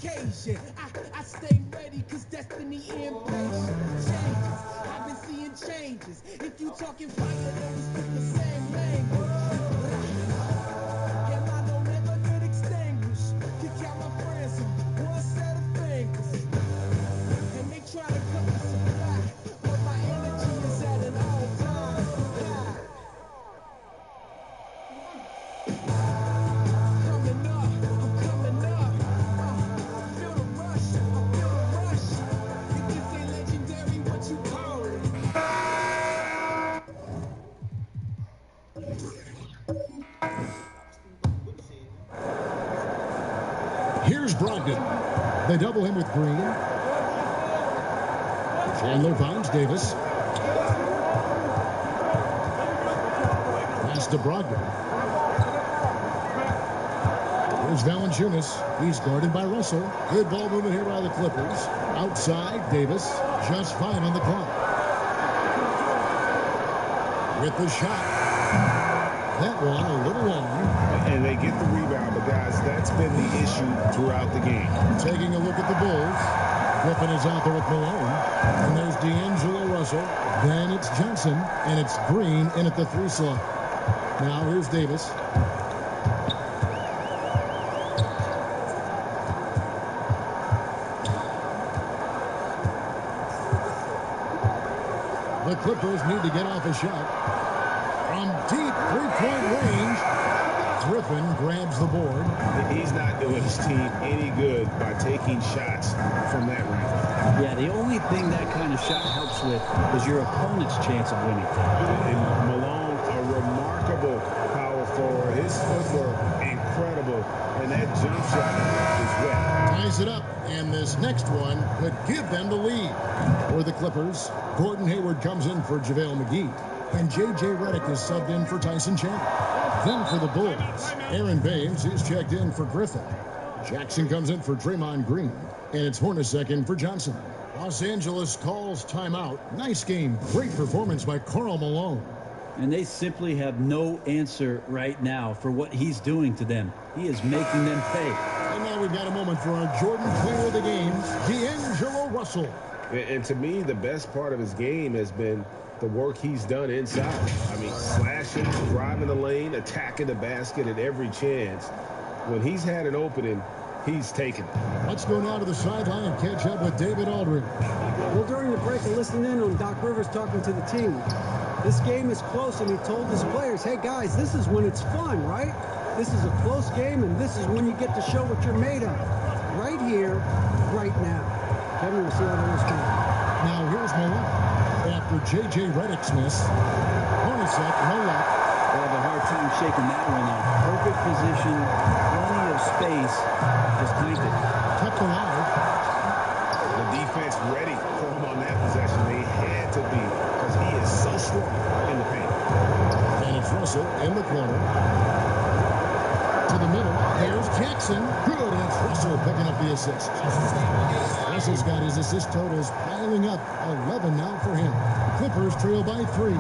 occasion. I stay ready cause destiny impatient. Changes, I've been seeing changes. If you talking fire, then we speak the same language. And I don't ever get extinguished. Kick out my friends in one set of fingers. And they try to cut the supply, but my energy is at an all-time high. Coming up, I'm coming up. I feel the rush, I feel the rush. If this ain't legendary, what you call it? Here's Brogdon. They double him with Green. Chandler finds Davis. Pass to Brogdon. Here's Valanciunas. He's guarded by Russell. Good ball movement here by the Clippers. Outside, Davis. Just 5 on the clock. With the shot. That one a little long. And they get the rebound, but guys, that's been the issue throughout the game. Taking a look at the Bulls. Griffin is out there with Malone. And there's D'Angelo Russell. Then it's Johnson. And it's Green in at the 3 slot. Now here's Davis. The Clippers need to get off a shot. From deep three-point range, Griffin grabs the board. He's not doing his team any good by taking shots from that range. Yeah, the only thing that kind of shot helps with is your opponent's chance of winning. And Malone, a remarkable power forward. His footwork, incredible. And that jump shot is wet. Ties it up, and this next one could give them the lead. For the Clippers, Gordon Hayward comes in for JaVale McGee. And J.J. Redick is subbed in for Tyson Chandler. Then for the Bulls, Aaron Baines is checked in for Griffin. Jackson comes in for Draymond Green. And it's Hornacek in for Johnson. Los Angeles calls timeout. Nice game. Great performance by Karl Malone. And they simply have no answer right now for what he's doing to them. He is making them pay. And now we've got a moment for our Jordan player of the game, D'Angelo Russell. And to me, the best part of his game has been the work he's done inside. I mean, slashing, driving the lane, attacking the basket at every chance. When he's had an opening, he's taken it. Let's go now to the sideline and catch up with David Aldridge. Well, during the break, I listened in on Doc Rivers talking to the team. This game is close, and he told his players, hey, guys, this is when it's fun, right? This is a close game, and this is when you get to show what you're made of. Right here, right now. Kevin, we'll see how that is. Now, here's Malone. After J.J. Redick's miss, Hornacek, no luck. They have a hard time shaking that one off. Perfect position, plenty of space, just tanked it. Kept alive. The defense ready for him on that possession. They had to be because he is so strong in the paint. And it's Russell in the corner. To the middle. Here's Jackson. Good. And it's Russell picking up the assist. Russell's got his assist totals piling up. 11 now for him. Clippers trail by 3.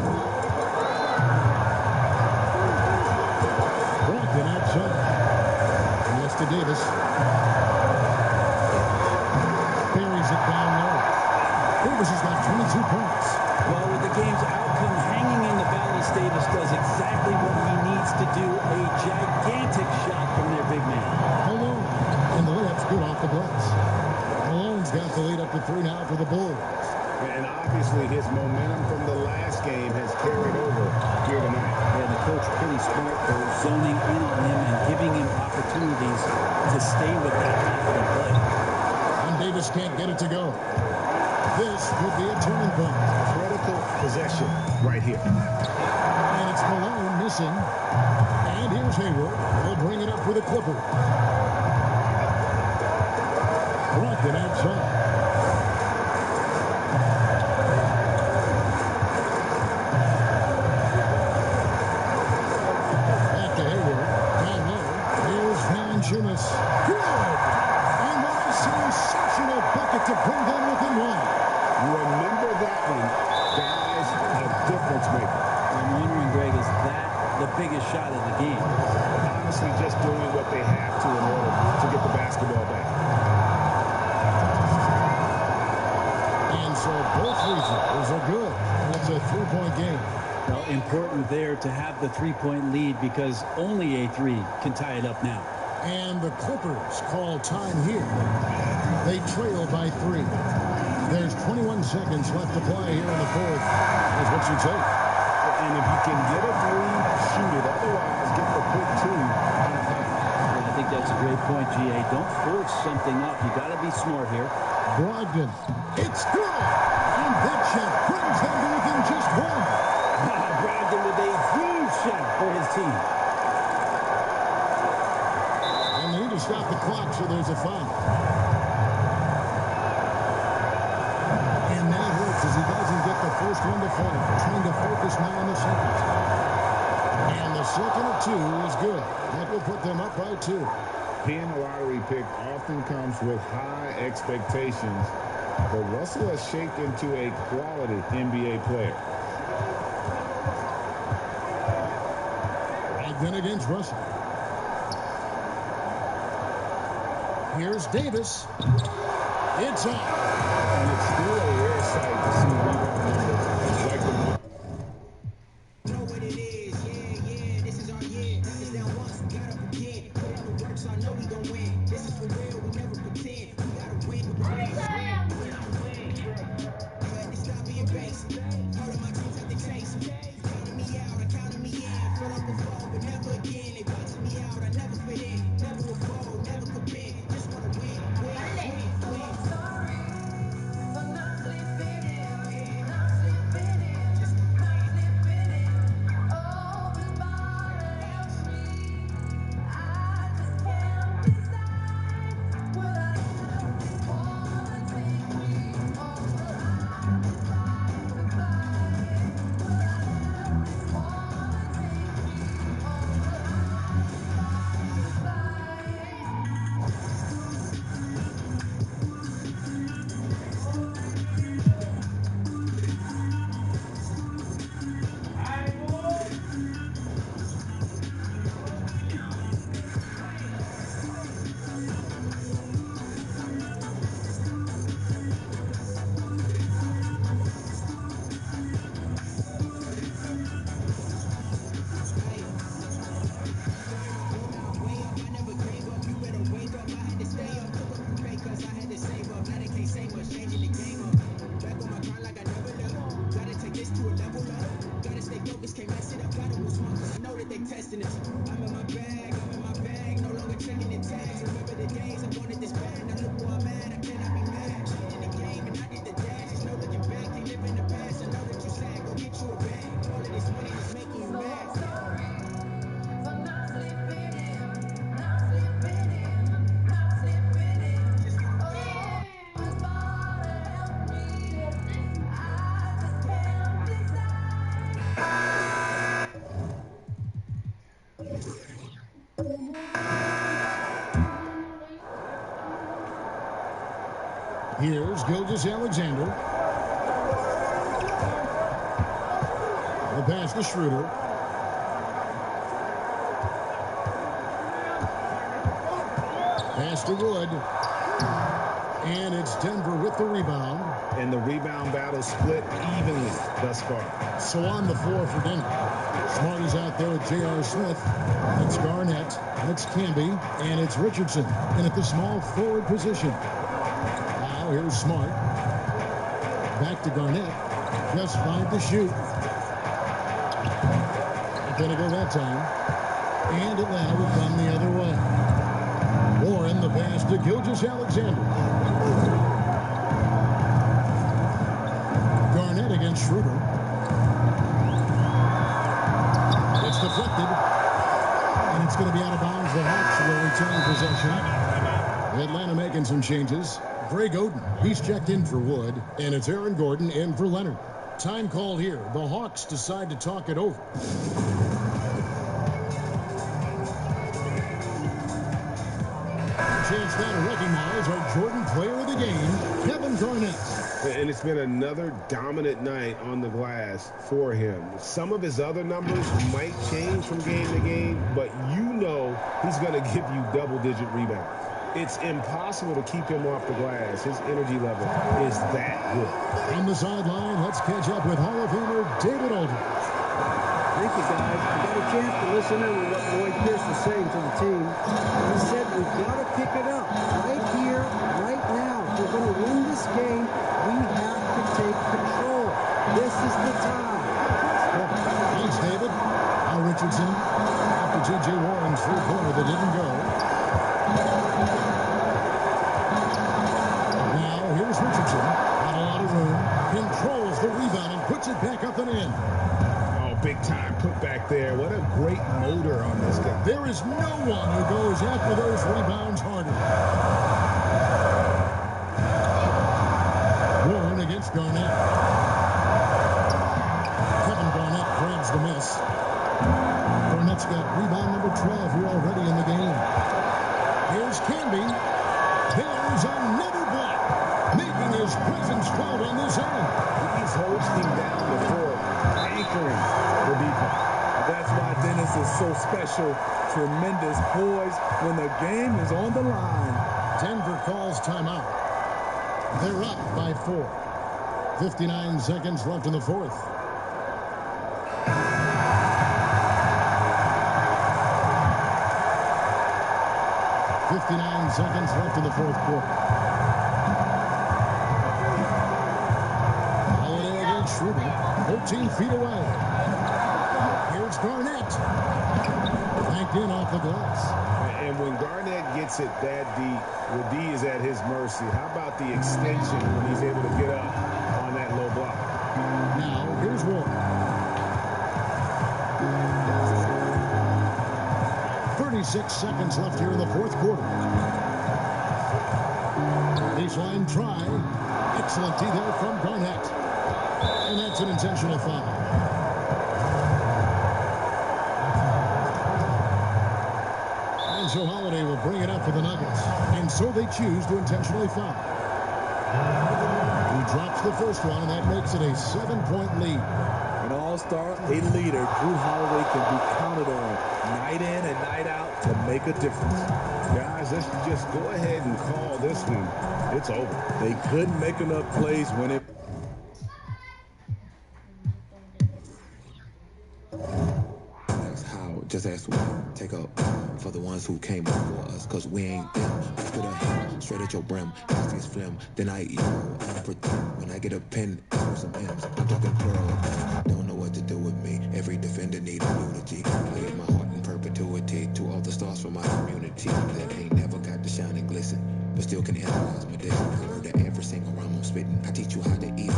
Brogdon outside. Pass to Davis. Buries it down low. Davis has got 22 points. Well, with the game's outcome hanging in the balance, Davis does exactly what he needs to do. A gigantic shot from their big man. Malone. And the layup's good off the glass. Malone's got the lead up to 3 now for the Bulls. And obviously his momentum from the last game has carried over here tonight. Yeah, the coach pretty smart for zoning in on him and giving him opportunities to stay with that confident play. And Davis can't get it to go. This could be a turning point. Critical possession right here. And it's Malone missing. And here's Hayward. He'll bring it up for the Clippers. Brogdon outside. Back to Hayward. Down low. Here's Valanciunas. Good! And what a sensational bucket to bring them within 1. Remember that one. Guys, a difference maker. I'm wondering, Greg, is that the biggest shot of the game? Honestly, just doing what they have to in order to get the basketball back. So both free throws are good. It's a three-point game. Well, important there to have the three-point lead because only a three can tie it up now. And the Clippers call time here. They trail by 3. There's 21 seconds left to play here in the fourth. That's what you take. And if you can get a three, shoot it. Otherwise, get the quick 2 and a half. I think that's a great point, GA. Don't force something up. You got to be smart here. Brogdon. It's good. And that shot brings them to within just 1. Brogdon with a huge shot for his team. And they need to stop the clock, so there's a foul. And that hurts as he doesn't get the first one to fall. Trying to focus now on the second. And the second of 2 is good. That will put them up by 2. Being a lottery pick often comes with high expectations, but Russell has shaped into a quality NBA player. Then against Russell. Here's Davis. It's up. And it's still a rare sight to see rebound numbers like the one. Know what it is, yeah, this is our year. It's down once, we gotta forget. Put in the work, so I know we gon' win. This is for real, we never pretend. We gotta win, we gotta win. You had to stop being basic. All of my dreams have to chase them. Counting me out, I counted me in. Fill up a phone, but never again. They boxing me out, I never fit in. Never will fold, never commit. Just wanna win, win, win, win. Here's Gilgeous-Alexander. The pass to Schroeder. Pass to Wood. And it's Denver with the rebound. And the rebound battle split evenly thus far. So on the floor for Denver. Smart is out there with J.R. Smith. It's Garnett. It's Camby. And it's Richardson. And at the small forward position. Now here's Smart. Back to Garnett. Just 5 to shoot. Not going to go that time. And Atlanta will come the other way. Warren the pass to Gilgeous-Alexander. Garnett against Schroeder. It's deflected. And it's going to be out of bounds. The Hawks will retain possession. Atlanta making some changes. Greg Oden, he's checked in for Wood. And it's Aaron Gordon in for Leonard. Time called here. The Hawks decide to talk it over. Chance now to recognize our Jordan player of the game, Kevin Garnett. And it's been another dominant night on the glass for him. Some of his other numbers might change from game to game, but you know he's going to give you double-digit rebounds. It's impossible to keep him off the glass. His energy level is that good. From the sideline, let's catch up with Hall of Famer David Aldridge. Thank you, guys. I got a chance to listen in on what Lloyd Pierce was saying to the team. He said, we've got to pick it up right here, right now. If we're going to win this game, we have to take control. This is the time. Thanks, David. Now Richardson, after J.J. Warren's three-pointer that didn't go. Now, here's Richardson. Got a lot of room. Controls the rebound and puts it back up and in. Big time put back there. What a great motor on this guy. There is no one who goes after those rebounds harder. Warren against Garnett. Kevin Garnett grabs the miss. Garnett's got rebound number 12 here already in the game. Here's Canby. There's another block, making his presence felt on this end. He's holding down the court, anchoring the defense. That's why Dennis is so special. Tremendous poise when the game is on the line. Denver calls timeout. They're up by 4. 59 seconds left in the fourth. Seconds left in the fourth quarter. Holiday against Schroeder, 13 feet away. Here's Garnett. Banked in off the glass. And when Garnett gets it that deep, Radi is at his mercy. How about the extension when he's able to get up on that low block? Now, here's Warren. 36 seconds left here in the fourth quarter. Baseline try. Excellent D there from Garnett. And that's an intentional foul. And so Holiday will bring it up for the Nuggets. And so they choose to intentionally foul. He drops the first one, and that makes it a 7-point lead. An all-star, a leader, Drew Holiday can be counted on night in and night out to make a difference. Guys, let's just go ahead and call this one. It's over. They couldn't make enough plays when it... That's how, just ask one. Take up for the ones who came before us, cause we ain't them. After the hand, straight at your brim, this phlegm. Then I eat when I get a pen, some M's. I'm talking plural. Don't know what to do with me. Every defender needs unity. Play in my heart in perpetuity to all the stars from my community that ain't never got to shine and glisten, but still can analyze my dish. Heard that every single rhyme I'm spitting. I teach you how to eat.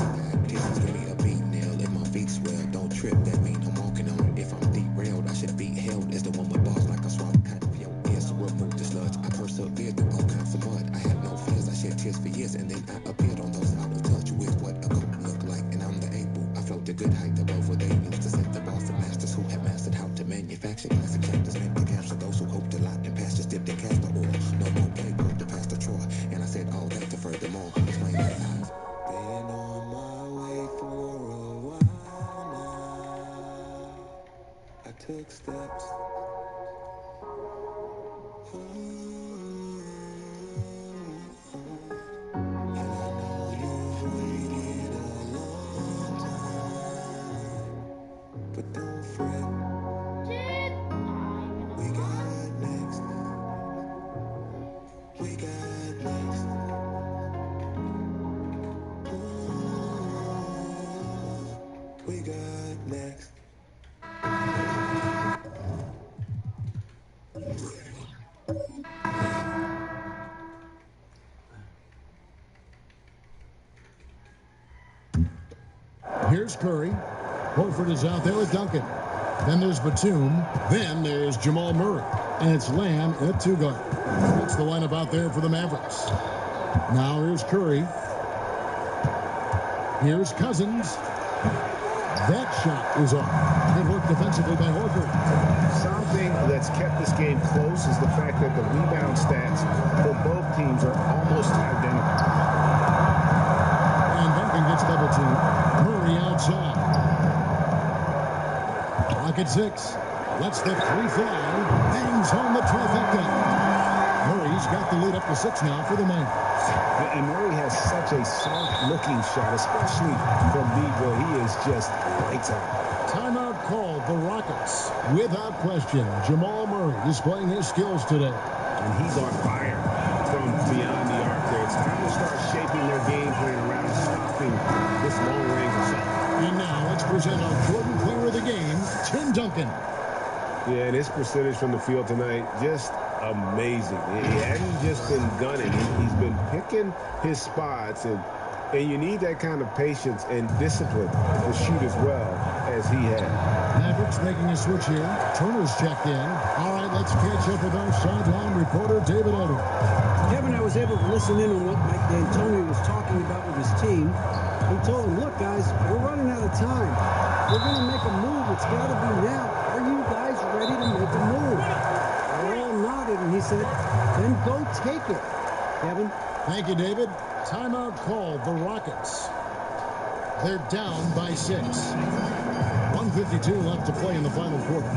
Give me a beat nail if my feet swell. Don't trip, that mean I'm walking on it. If I'm derailed, I should be held as the one with bars like a swamp cat. Yo, ears to remove the sludge. I persevered through all kinds of mud. I had no fears. I shed tears for years, and then I appeared on those out of touch with what a goat look like. And I'm the able. I float a good height above where they used to set the bar for masters who have mastered how to manufacture classic chapters meant to capture those who hope to lot and pastures dipped in castor oil. No more playbook to Pastor Troy. And I said all that to furthermore explain my life. Been on my way for a while now. I took steps. And I know you've waited a long time. But don't fret. We got next. We got next. We got next. Here's Curry. Horford is out there with Duncan. Then there's Batum. Then there's Jamal Murray. And it's Lamb at 2 guard. That's the lineup out there for the Mavericks. Now here's Curry. Here's Cousins. That shot is off. Good work defensively by Horford. Something that's kept this game close is the fact that the rebound stats for both teams are almost identical. And Duncan gets double teamed. Murray outside. Clock at 6. Lets the 3 fly. Bangs home the trifecta. Murray He's got the lead up to 6 now for the Miners. And Murray has such a soft-looking shot, especially from deep where he is just lights out. Timeout called the Rockets. Without question, Jamal Murray displaying his skills today. And he's on fire from beyond the arc there. It's time to start shaping their game plan around stopping this long-range assault. And now let's present our Jordan player of the game, Tim Duncan. Yeah, and his percentage from the field tonight, just amazing. He hadn't just been gunning. He's been picking his spots, and you need that kind of patience and discipline to shoot as well as he had. Mavericks making a switch here. Turner's checked in. All right, let's catch up with our sideline reporter, David Odom. Kevin, I was able to listen in on what Mike D'Antoni was talking about with his team. He told them, look, guys, we're running out of time. We're going to make a move. It's got to be now. Are you guys ready to make a move? They all nodded, and he said, then go take it, Kevin. Thank you, David. Timeout called the Rockets. They're down by 6. 1:52 left to play in the final quarter.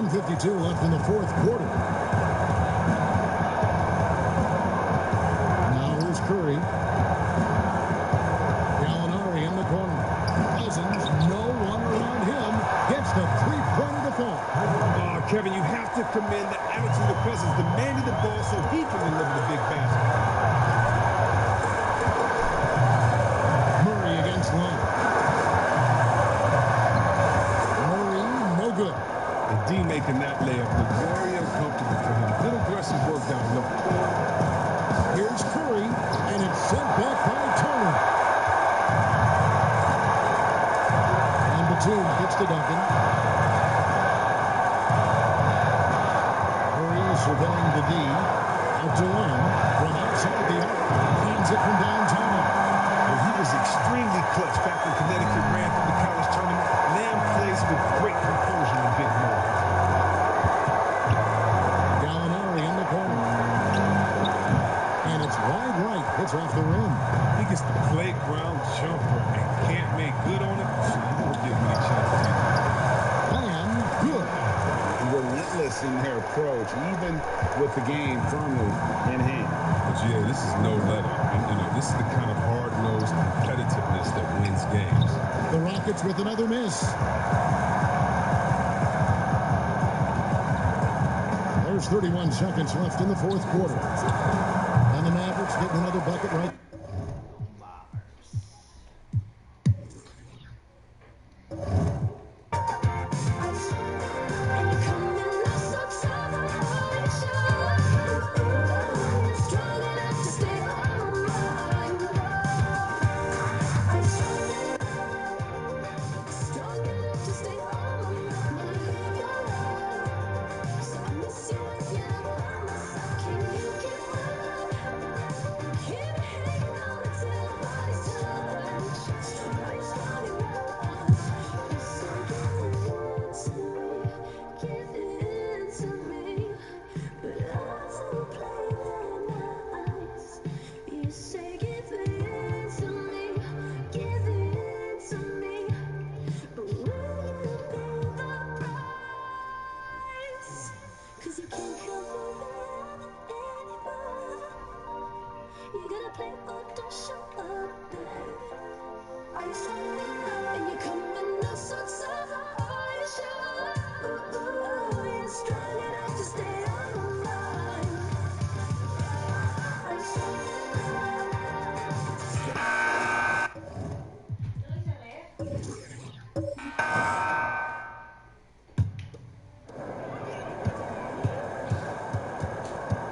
.52 left in the fourth quarter. Now here's Curry. Gallinari in the corner. Cousins, no one around him. Gets the three-pointer to fall. Kevin, you have to commend the attitude of Cousins, demanding the ball so he can deliver the big basket. Murray against Long. Murray, no good. And D making that layup look very uncomfortable for him. Good aggressive work down low. Here's Curry, and it's sent back by Turner. And Batum gets to Duncan. Curry surveying the D. Out to Lamb from outside the arc. Hands it from downtown. Well, he was extremely clutch back when Connecticut ran from the college tournament. Lamb plays with great composure and big move. Gallinari in the corner. And it's wide right. It's off the rim. He gets the playground jumper and can't make good on it, so you don't get many chances. And good. Relentless in their approach, even with the game firmly in hand. But yeah, this is no letter. This is the kind of hard-nosed competitiveness that wins games. The Rockets with another miss. There's 31 seconds left in the fourth quarter. And the Mavericks getting another bucket right.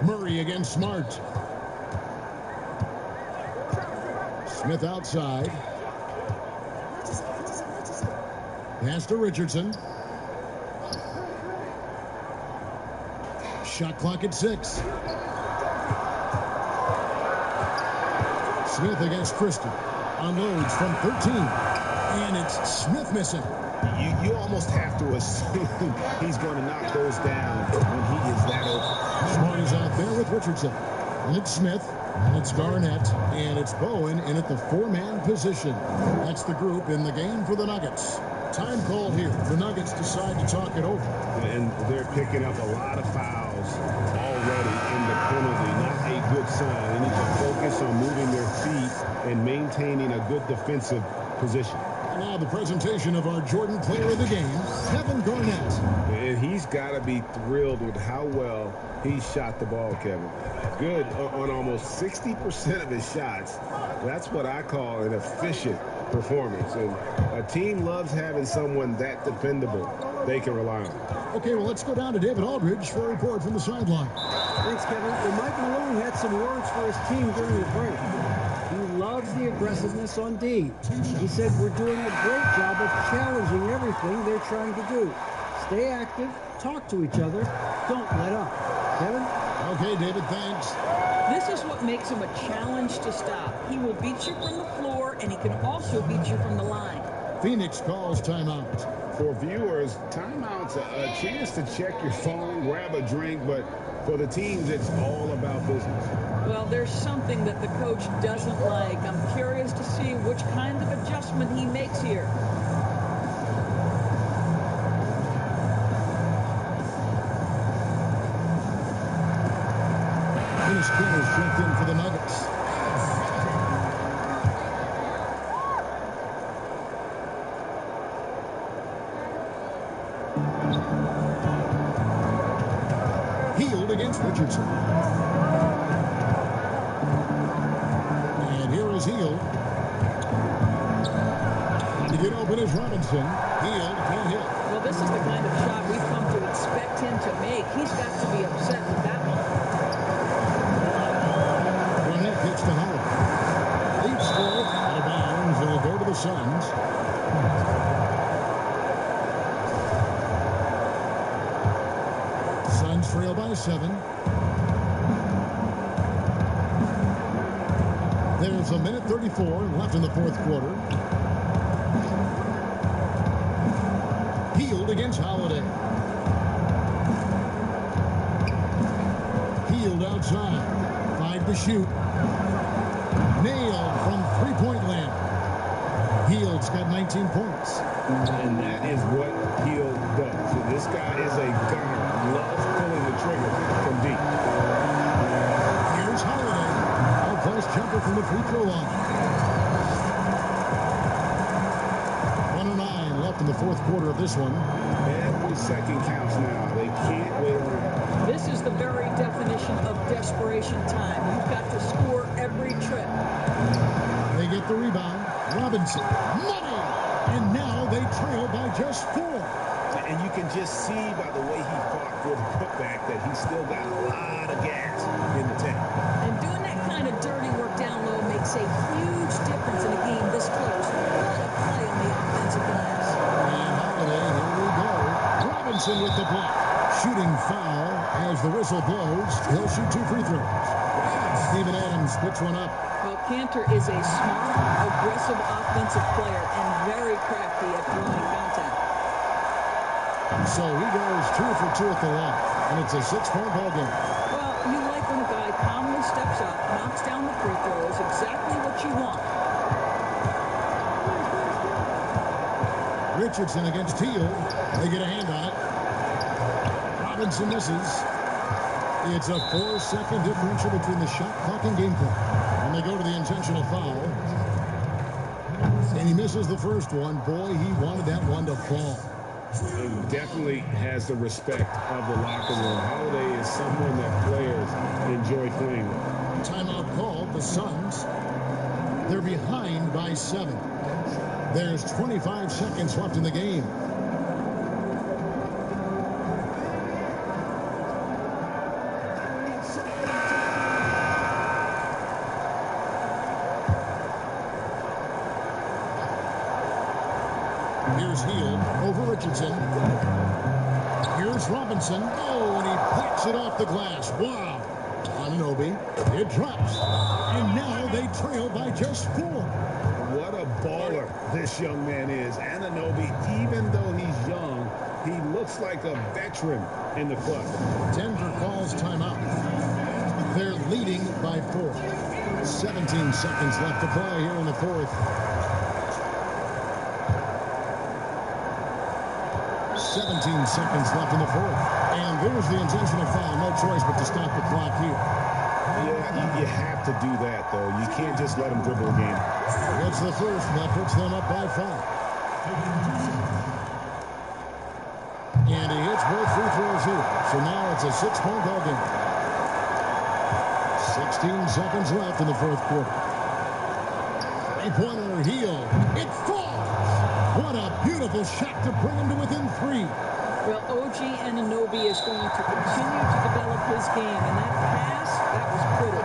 Murray against Smart. Smith outside. Pass to Richardson. Shot clock at 6. Smith against Christie. Unloads from 13. And it's Smith missing. You almost have to assume he's going to knock those down when he is that open. Smart is out there with Richardson. And it's Smith. And it's Garnett. And it's Bowen in at the 4-man position. That's the group in the game for the Nuggets. Time call here. The Nuggets decide to talk it over. And they're picking up a lot of fouls already in the penalty. Not a good sign. They need to focus on moving their feet and maintaining a good defensive position. And now the presentation of our Jordan player of the game, Kevin Garnett. And he's got to be thrilled with how well he shot the ball, Kevin. Good on almost 60% of his shots. That's what I call an efficient performance. And a team loves having someone that dependable they can rely on. Okay, well, let's go down to David Aldridge for a report from the sideline. Thanks, Kevin. Well, Mike Malone had some words for his team during the break. He loves the aggressiveness on D. He said, we're doing a great job of challenging everything they're trying to do. Stay active, talk to each other, don't let up. Kevin? Okay, David, thanks. This is what makes him a challenge to stop. He will beat you from the floor, and he can also beat you from the line. Phoenix calls timeout. For viewers, timeout's a chance to check your phone, grab a drink, but for the teams, it's all about business. Well, there's something that the coach doesn't like. I'm curious to see which kind of adjustment he makes here. Dennis Kenner's checked in for the Nuggets. Healed against Richardson. And here is Healed. To get open is Robinson. Healed can't hit. Well, this is the kind of shot we've come to expect him to make. He's got to be upset with that one. Garnett pitch to Howard. Leaps for it. Out of bounds. It'll go to the Suns. Suns trail by 7. There's a minute 34 left in the fourth quarter. Healed against Holiday. Healed outside. 5 to shoot. Nailed from three-point land. Heald's got 19 points. And that is what Heald does. So this guy is a gunner. Loves pulling the trigger from deep. Here's Holiday. Out-post jumper from the free throw line. 1:09 left in the fourth quarter of this one. Every second counts now. They can't wait around. This is the very definition of desperation time. You've got to score every trip. They get the rebound. Robinson. Money! And now they trail by just 4. And you can just see by the way he fought for the putback that he's still got a lot of gas in the tank. And doing that kind of dirty work down low makes a huge difference in a game this close. What a play on the offensive glass. And Holiday, here we go. Robinson with the block. Shooting foul as the whistle blows. He'll shoot 2 free throws. Steven Adams puts one up. Well, Cantor is a smart, aggressive offensive player and very crafty at drawing contact. So he goes 2 for 2 at the line. And it's a 6-point ball game. Well, you like when a guy calmly steps up, knocks down the free throws, exactly what you want. Richardson against Teal. They get a hand on it. Robinson misses. It's a 4-second differential between the shot clock and game clock. And they go to the intentional foul. And he misses the first one. Boy, he wanted that one to fall. And definitely has the respect of the locker room. Holiday is someone that players enjoy playing with. Timeout called. The Suns. They're behind by 7. There's 25 seconds left in the game. Here's Heald over Richardson. Here's Robinson. Oh, and he picks it off the glass. Wow. Anunoby. It drops. And now they trail by just 4. What a baller this young man is. Anunoby, even though he's young, he looks like a veteran in the club. Denver calls timeout. They're leading by 4. 17 seconds left to play here in the fourth. 17 seconds left in the fourth. And there's the intentional foul. No choice but to stop the clock here. Yeah, you have to do that, though. You can't just let them dribble again. It's the first, and that puts them up by 5. And he hits both free throws here. So now it's a 6-point ball game. 16 seconds left in the fourth quarter. Three-pointer heel. It falls. What a beautiful shot to bring him to within 3. Well, OG Anunoby is going to continue to develop his game, and that pass, that was pretty.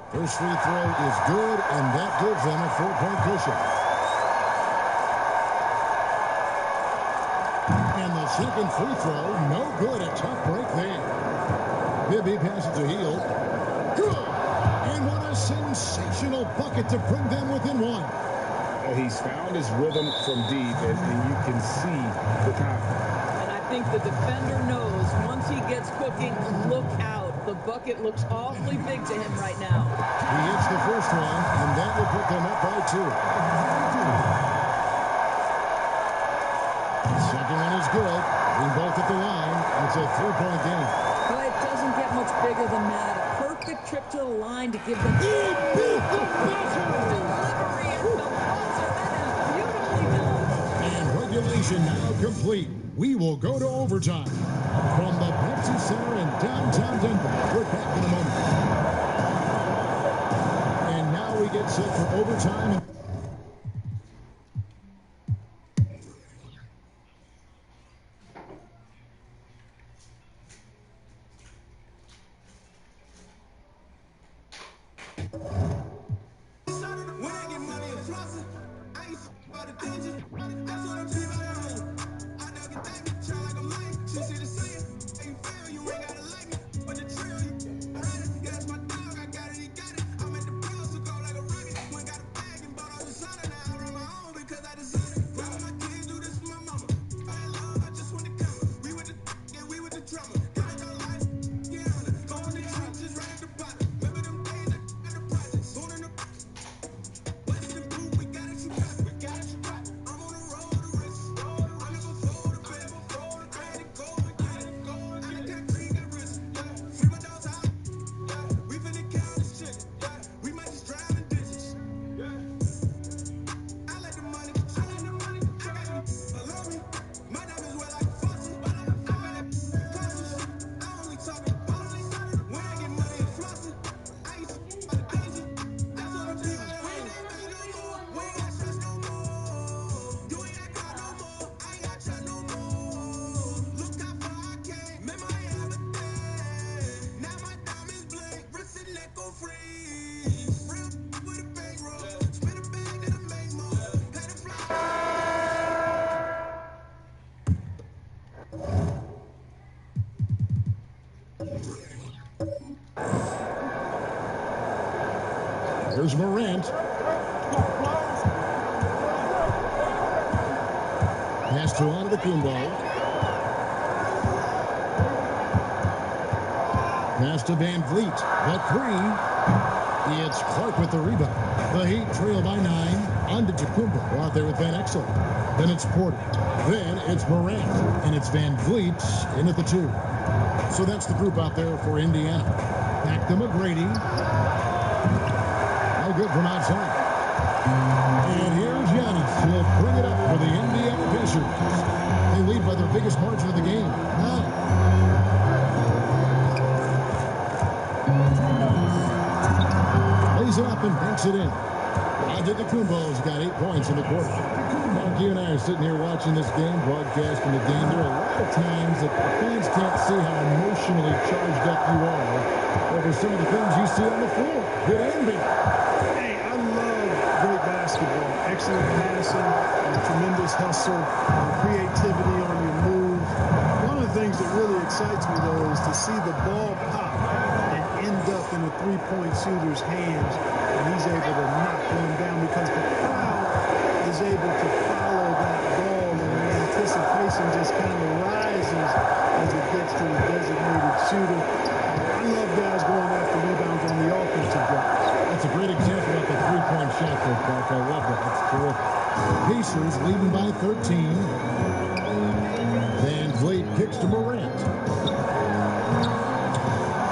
First free throw is good, and that gives them a 4-point cushion. And the second free throw, no good. A tough break there. Bibby passes to Hield. Good! And what a sensational bucket to bring them within 1. He's found his rhythm from deep, and you can see the confidence. And I think the defender knows once he gets cooking, look out. The bucket looks awfully big to him right now. He hits the first one, and that will put them up by 2. The second one is good. We both at the line. It's a 3-point game. Well, it doesn't get much bigger than that. A perfect trip to the line to give them... He beat the buzzer! Delivery at the buzzer. That is beautifully done. And regulation now complete. We will go to overtime. From the Pepsi Center in downtown Denver. We're back in a moment. And now we get set for overtime. Here's Morant. Pass to Antetokounmpo. Pass to Van Vliet. The 3. It's Clark with the rebound. The Heat trail by 9. Antetokounmpo out there with Van Exel. Then it's Porter. Then it's Morant. And it's Van Vliet in at the 2. So that's the group out there for Indiana. Back to McGrady. No good from outside. And here's Giannis. He'll bring it up for the Indiana Pacers. They lead by their biggest margin of the game. Now. Lays it up and banks it in. Antetokounmpo's got 8 points in the quarter. Mark, you and I are sitting here watching this game, broadcasting the game. There are a lot of times that the fans can't see how emotionally charged up you are over some of the things you see on the floor. Good and bad. Hey, I love great basketball. Excellent passing, tremendous hustle, creativity on your move. One of the things that really excites me, though, is to see the ball pop and up in a three-point shooter's hands, and he's able to knock one down because the crowd is able to follow that ball, and the anticipation just kind of rises as it gets to the designated shooter. I love guys going after rebounds on the offensive glass. That's a great example of the three-point shot there, Clark. I love that. That's terrific. Pacers leading by 13. Van Vliet kicks to Morant.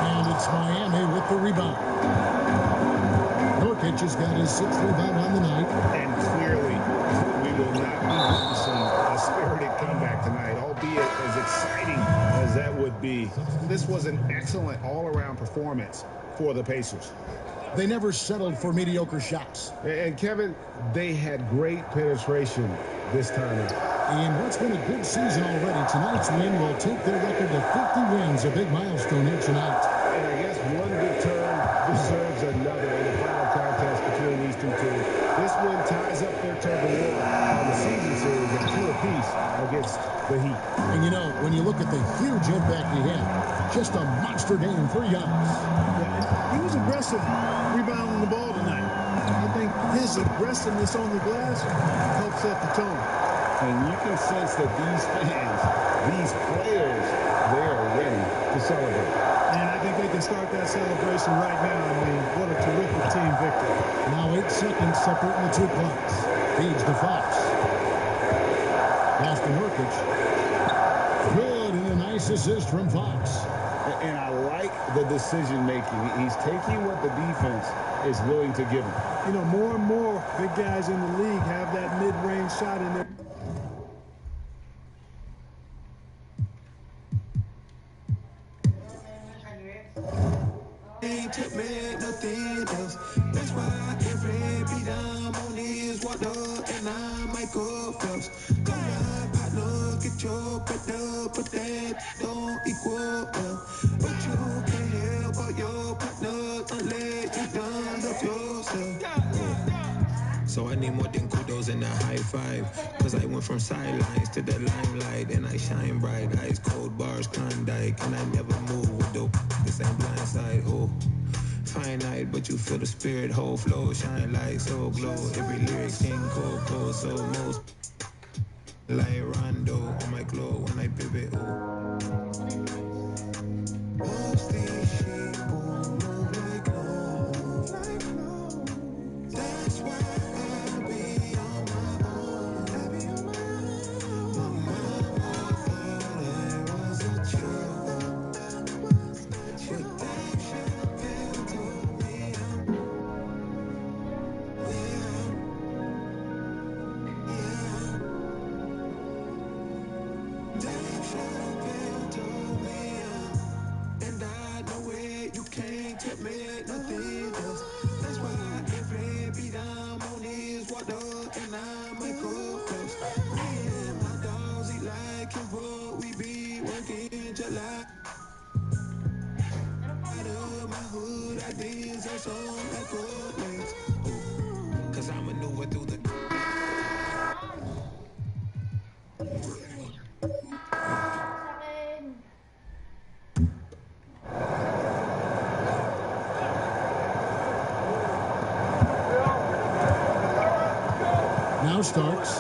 And it's Miami with the rebound. Nurkic has got his 6th rebound on the night. And clearly, we will not be witnessing a spirited comeback tonight, albeit as exciting as that would be. This was an excellent all-around performance for the Pacers. They never settled for mediocre shots. And Kevin, they had great penetration this time out. In what's been a good season already, tonight's win will take their record to 50 wins, a big milestone here tonight. And I guess one good turn deserves another in the final contest between these two teams. This win ties up their tug of war on the season series at 2 apiece against the Heat. And you know, when you look at the huge impact he had, just a monster game for Giannis. Yeah, he was aggressive rebounding the ball tonight. I think his aggressiveness on the glass helped set the tone. And you can sense that these fans, these players, they are ready to celebrate. And I think they can start that celebration right now. I mean, what a terrific team victory. Now 8 seconds separating the two clocks. Feeds to Fox. Pass to Nurkic. Good, and a nice assist from Fox. And I like the decision-making. He's taking what the defense is willing to give him. You know, more and more big guys in the league have that mid-range shot in there. Nothing else. That's why every beat I'm on is walked up and I might go Phelps. Go ride, partner, get your breath up, but that don't equal well. But you can't help but your partner unless you done love yourself. So I need more than kudos and a high five. Cause I went from sidelines to the limelight and I shine bright. Ice cold bars, Klondike, and I never move with dope. This ain't blindside, oh. Finite, but you feel the spirit, whole flow, shine light, so glow. Every lyric king, cold, so most like Rondo on my glow when I pivot. Most these sheep move like love. That's why I be on my own. My mama thought I was a joke, but that shit told me and I know it, you can't tell me nothing else. That's why every beat I'm on is walked up and I might go first. Me and my dogs eat like and what we be working July. Out of my hood, ideas are so like gold legs. Cause I'm a newer through the Now Starks.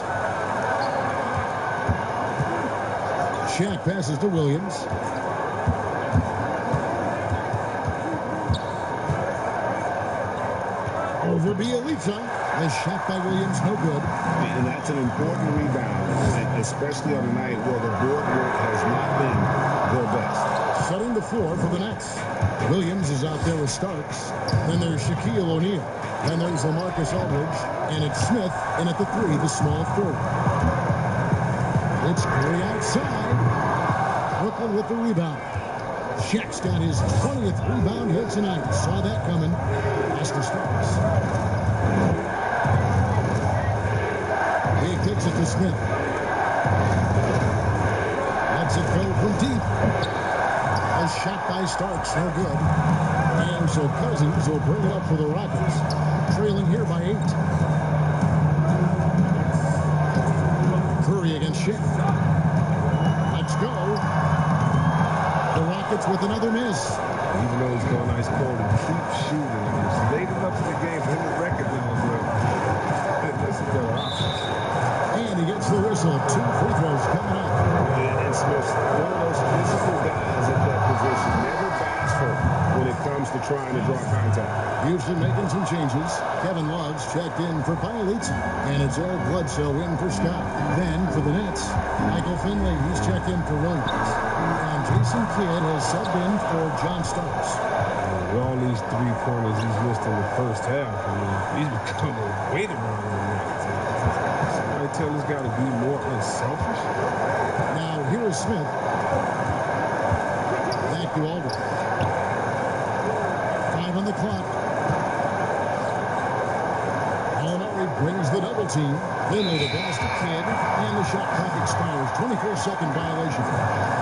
Shaq passes to Williams. Over Bielitsa. The shot by Williams, no good. And that's an important rebound, especially on a night where the board work has not been their best. Setting the floor for the Nets. Williams is out there with Starks. Then there's Shaquille O'Neal. Then there's LaMarcus Aldridge. And it's Smith in at the 3, the small forward. It's Curry outside. Brooklyn with the rebound. Shaq's got his 20th rebound here tonight. Saw that coming. Pass to Starks. He kicks it to Smith. Lets it go from deep. A shot by Starks, no good. And so Cousins will bring it up for the Rockets. Trailing here by 8. Curry against Shaq. Let's go. The Rockets Rockets with another miss. Even though he's going ice cold, and keep shooting. I mean, it's late enough in the game for him to recognize that that's a better option. And he gets the whistle. 2 free throws coming up. And Smith's one of those physical guys at that position. Never bashful when it comes to trying to draw contact. Houston making some changes. Kevin Love's checked in for Pialitza. And it's Eric Bledsoe in for Scott. Then for the Nets, Michael Finley, he's checked in for Williams. And Jason Kidd has subbed in for John Starks. With all these three-pointers he's missed in the first half, I mean, he's become a weight around the net. Somebody tell this guy to be more unselfish. Now, here is Smith. Back to Aldridge. 5 on the clock. Molinari brings the double team. Finley the pass to Kidd, and the shot clock expires. 24-second violation.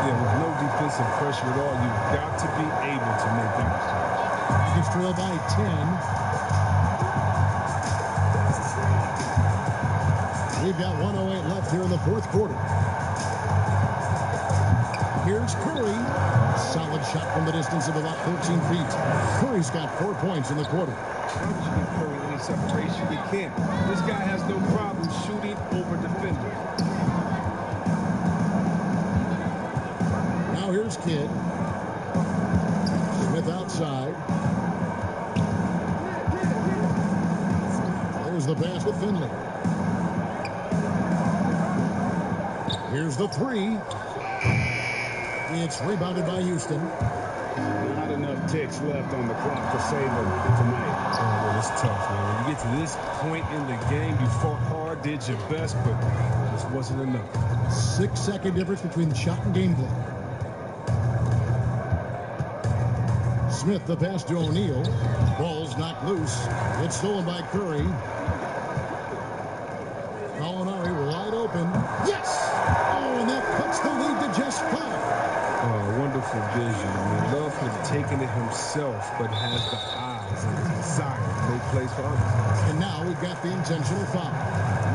Yeah, with no defensive pressure at all, you've got to be able to make that mistake. It's trailed by 10. We've got 1:08 left here in the fourth quarter. Here's Curry. Solid shot from the distance of about 14 feet. Curry's got 4 points in the quarter. Why would you give Curry any separation? You can't. This guy has no problem shooting over defenders. Now here's Kidd. Smith outside. There's the pass with Finley. Here's the three. It's rebounded by Houston. Not enough ticks left on the clock to save him tonight. Oh, well, it's tough, man. When you get to this point in the game, you fought hard, did your best, but this wasn't enough. 6-second difference between the shot and game clock. Smith the pass to O'Neal. Ball's knocked loose. It's stolen by Curry. Molinari wide open. Yes! Oh, and that cuts the lead to just 5. Wonderful vision. I mean, Love has taken it himself, but has the eyes and the desire to make plays for others. And now we've got the intentional foul.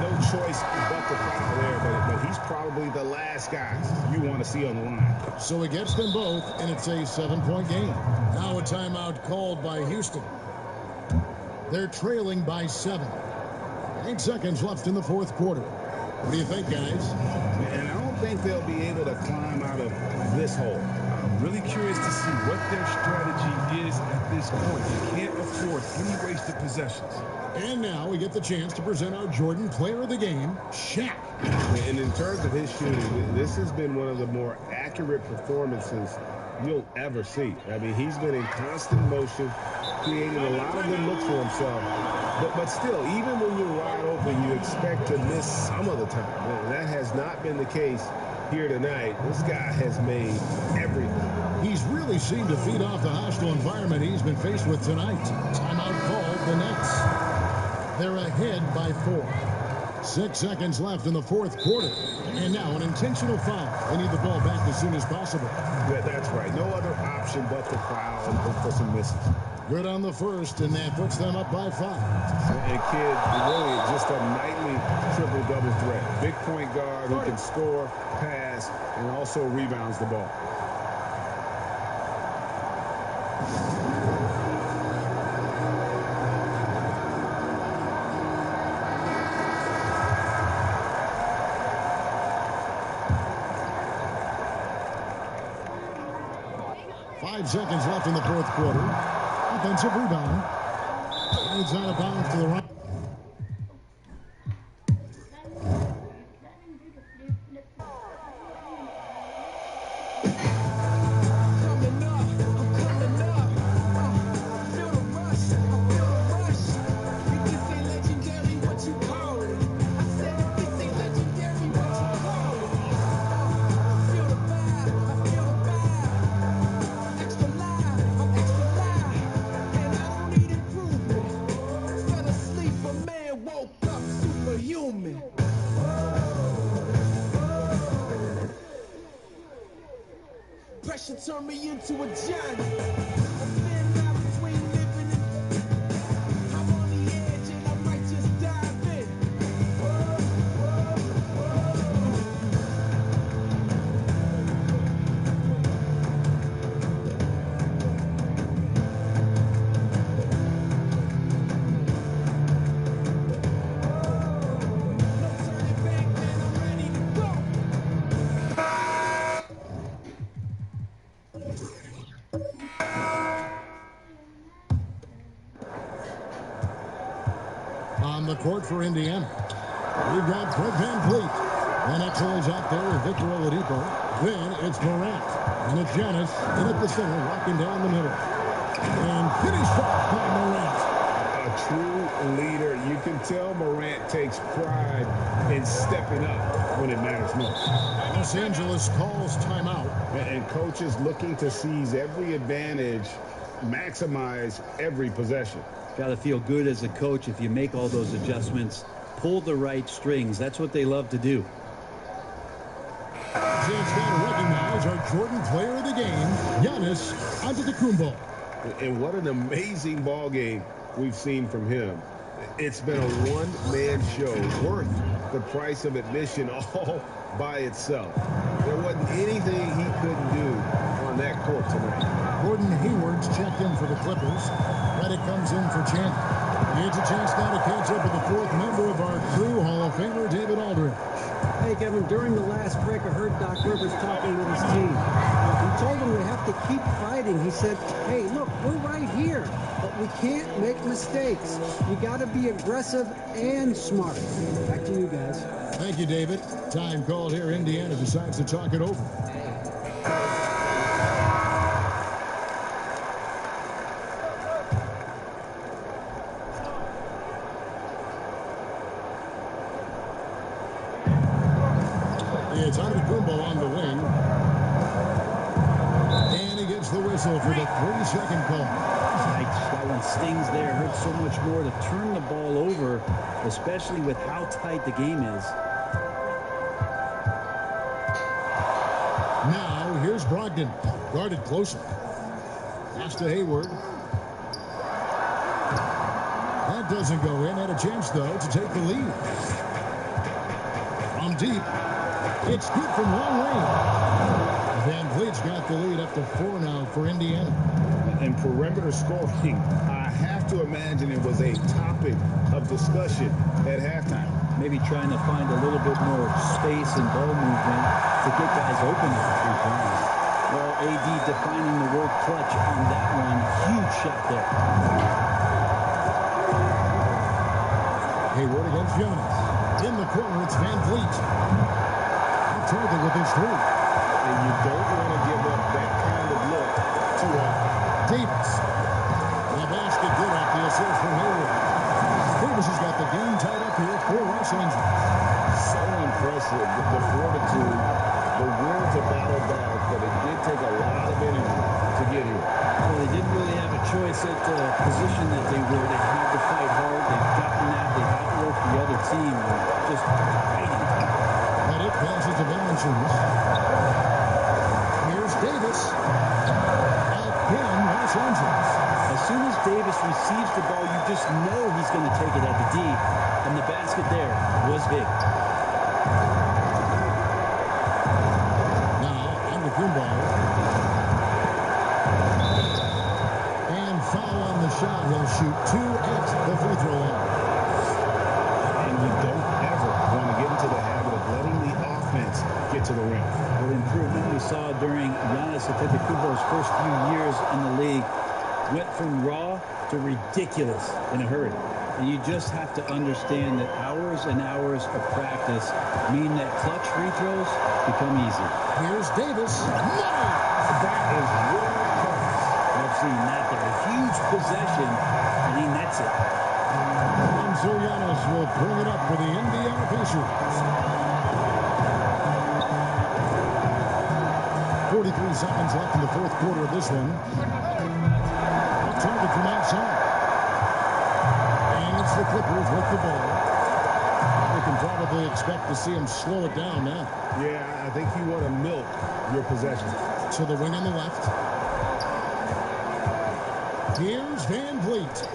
No choice but the foul there, but he's probably the last guy you want to see on the line. So he gets them both, and it's a 7-point game. Now a timeout called by Houston. They're trailing by 7. 8 seconds left in the fourth quarter. What do you think, guys? And I don't think they'll be able to climb out of this hole. I'm really curious to see what their strategy is at this point. You can't afford any wasted possessions. And now we get the chance to present our Jordan Player of the Game, Shaq. And in terms of his shooting, this has been one of the more accurate performances you'll ever see. I mean, he's been in constant motion, creating a lot of good looks for himself. But still, even when you're wide open, you expect to miss some of the time. And that has not been the case here tonight. This guy has made everything. He's really seemed to feed off the hostile environment he's been faced with tonight. Timeout called the Nets. They're ahead by 4. 6 seconds left in the fourth quarter. And now an intentional foul. They need the ball back as soon as possible. Yeah, that's right. No other option but the foul and hope for some misses. Good on the first, and that puts them up by 5. And Kidd, really just a nightly triple-double threat. Big point guard who can score, pass, and also rebounds the ball. Seconds left in the fourth quarter. Offensive rebound. It's out of bounds to the right. Turn me into a giant. court for Indiana. We've got Fred VanVleet. And Exel is out there with Victor Oladipo. Then it's Morant. And it's Giannis in at the center, walking down the middle. And finished off by Morant. A true leader. You can tell Morant takes pride in stepping up when it matters most. Los Angeles calls timeout. And coaches looking to seize every advantage, maximize every possession. Got to feel good as a coach if you make all those adjustments, pull the right strings. That's what they love to do. Chance now to recognize our Jordan player of the game, Giannis Antetokounmpo. And what an amazing ball game we've seen from him. It's been a one-man show worth the price of admission all by itself. There wasn't anything he couldn't do on that court tonight. Gordon Hayward's checked in for the Clippers. Redick comes in for Chandler. It's a chance now to catch up with the fourth member of our crew, Hall of Famer David Aldridge. Hey, Kevin, during the last break, I heard Doc Rivers talking with his team. He told them they have to keep fighting. He said, hey, look, we're right here, but we can't make mistakes. You got to be aggressive and smart. Back to you guys. Thank you, David. Time called here. Indiana decides to talk it over. It's Antetokounmpo on the wing. And he gets the whistle for the 30-second call. That one stings there. Hurts so much more to turn the ball over, especially with how tight the game is. Now, here's Brogdon. Guarded closely. Pass to Hayward. That doesn't go in. Had a chance, though, to take the lead. From deep. It's good from long range. VanVleet's got the lead up to 4 now for Indiana. And perimeter scoring, I have to imagine it was a topic of discussion at halftime. Maybe trying to find a little bit more space and ball movement to get guys open at the 3 points. Well, AD defining the word clutch on that one. Huge shot there. Hayward against Giannis. In the corner, it's VanVleet. Target with his 3. And you don't want to give up that kind of look too often. Davis. The basket good off the assist from Hayward. Davis has got the game tied up here for Los Angeles. So impressive, the fortitude, the will to battle back, but it did take a lot of energy to get here. Well, they didn't really have a choice at the position that they were. They had to fight hard. They've gotten that. They've outworked the other team. Just fighting. And it passes to Valanciunas. Here's Davis. Again, Los Angeles. As soon as Davis receives the ball, you just know he's going to take it at the D. And the basket there was big. Now, Antetokounmpo. And foul on the shot. He'll shoot 2 at the free throw line. And you don't ever want to get into the habit of letting the offense get to the rim. The improvement we saw during Giannis Antetokounmpo's first few years in the league went from raw to ridiculous in a hurry. And you just have to understand that hours and hours of practice mean that clutch free throws become easy. Here's Davis. Money! That is really close. I've seen that there. A huge possession, and he nets it. And so Giannis will bring it up for the Indiana Pacers. 43 seconds left in the fourth quarter of this one. A target from outside. And it's the Clippers with the ball. We can probably expect to see them slow it down now. Yeah, I think you want to milk your possession. To the wing on the left. Here's VanVleet.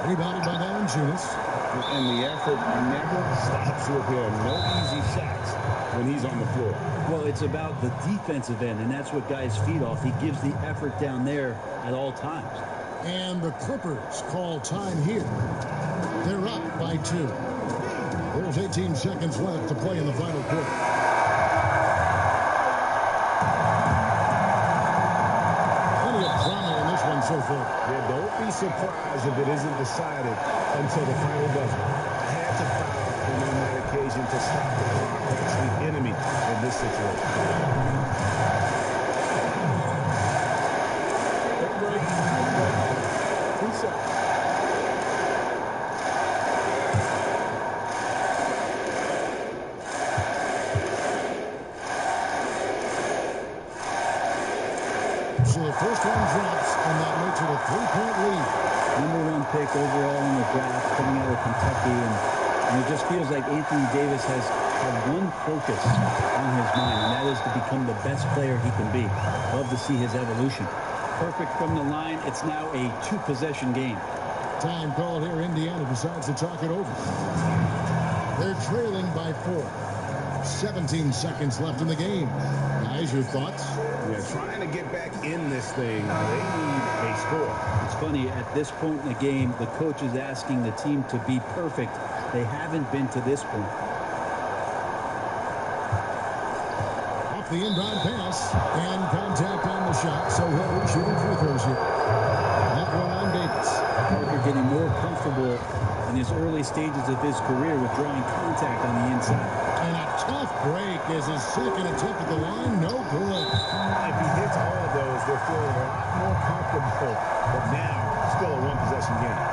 Rebounded by Valanciunas. And the effort never stops with him. No easy shots when he's on the floor. Well, it's about the defensive end, and that's what guys feed off. He gives the effort down there at all times. And the Clippers call time here. They're up by 2. There's 18 seconds left to play in the final quarter. Plenty of drama in this one so far. Yeah, don't be surprised if it isn't decided until the final buzzer. Had to foul on that occasion to stop the clock. That's the enemy in this situation. So the first one drops, and that makes it a 3-point lead. #1 pick overall in the draft, coming out of Kentucky, and it just feels like Anthony Davis has had one focus on his mind, and that is to become the best player he can be. Love to see his evolution. Perfect from the line. It's now a 2-possession game. Time called here. Indiana decides to talk it over. They're trailing by 4. 17 seconds left in the game. Guys, your thoughts? Yeah, trying to get back in this thing. They need a score. It's funny, at this point in the game, the coach is asking the team to be perfect. They haven't been to this point. Off the inbound pass, and contact on the shot, so he'll be shooting free throws here. That one on Davis. Parker getting more comfortable in his early stages of his career with drawing contact on the inside. And a tough break is his second attempt at the line. No good. If he hits all of those, they're feeling a lot more comfortable. But now, still a one-possession game.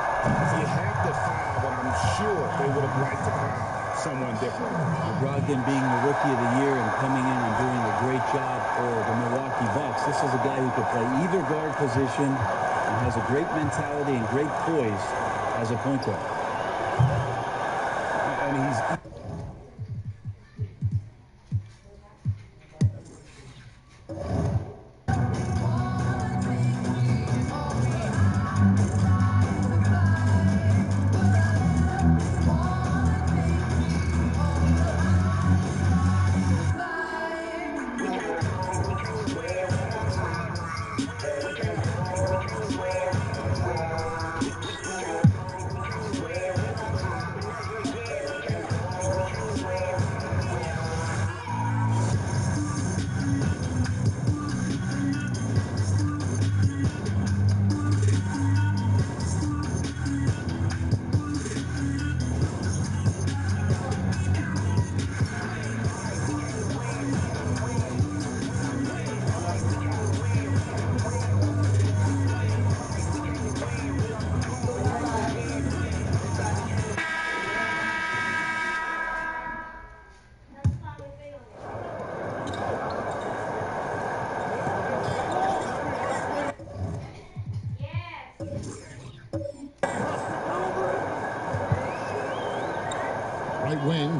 You have to foul, but I'm sure they would have liked to foul someone different. Brogdon being the Rookie of the Year and coming in and doing a great job for the Milwaukee Bucks. This is a guy who could play either guard position and has a great mentality and great poise as a point guard. And he's... Right wing.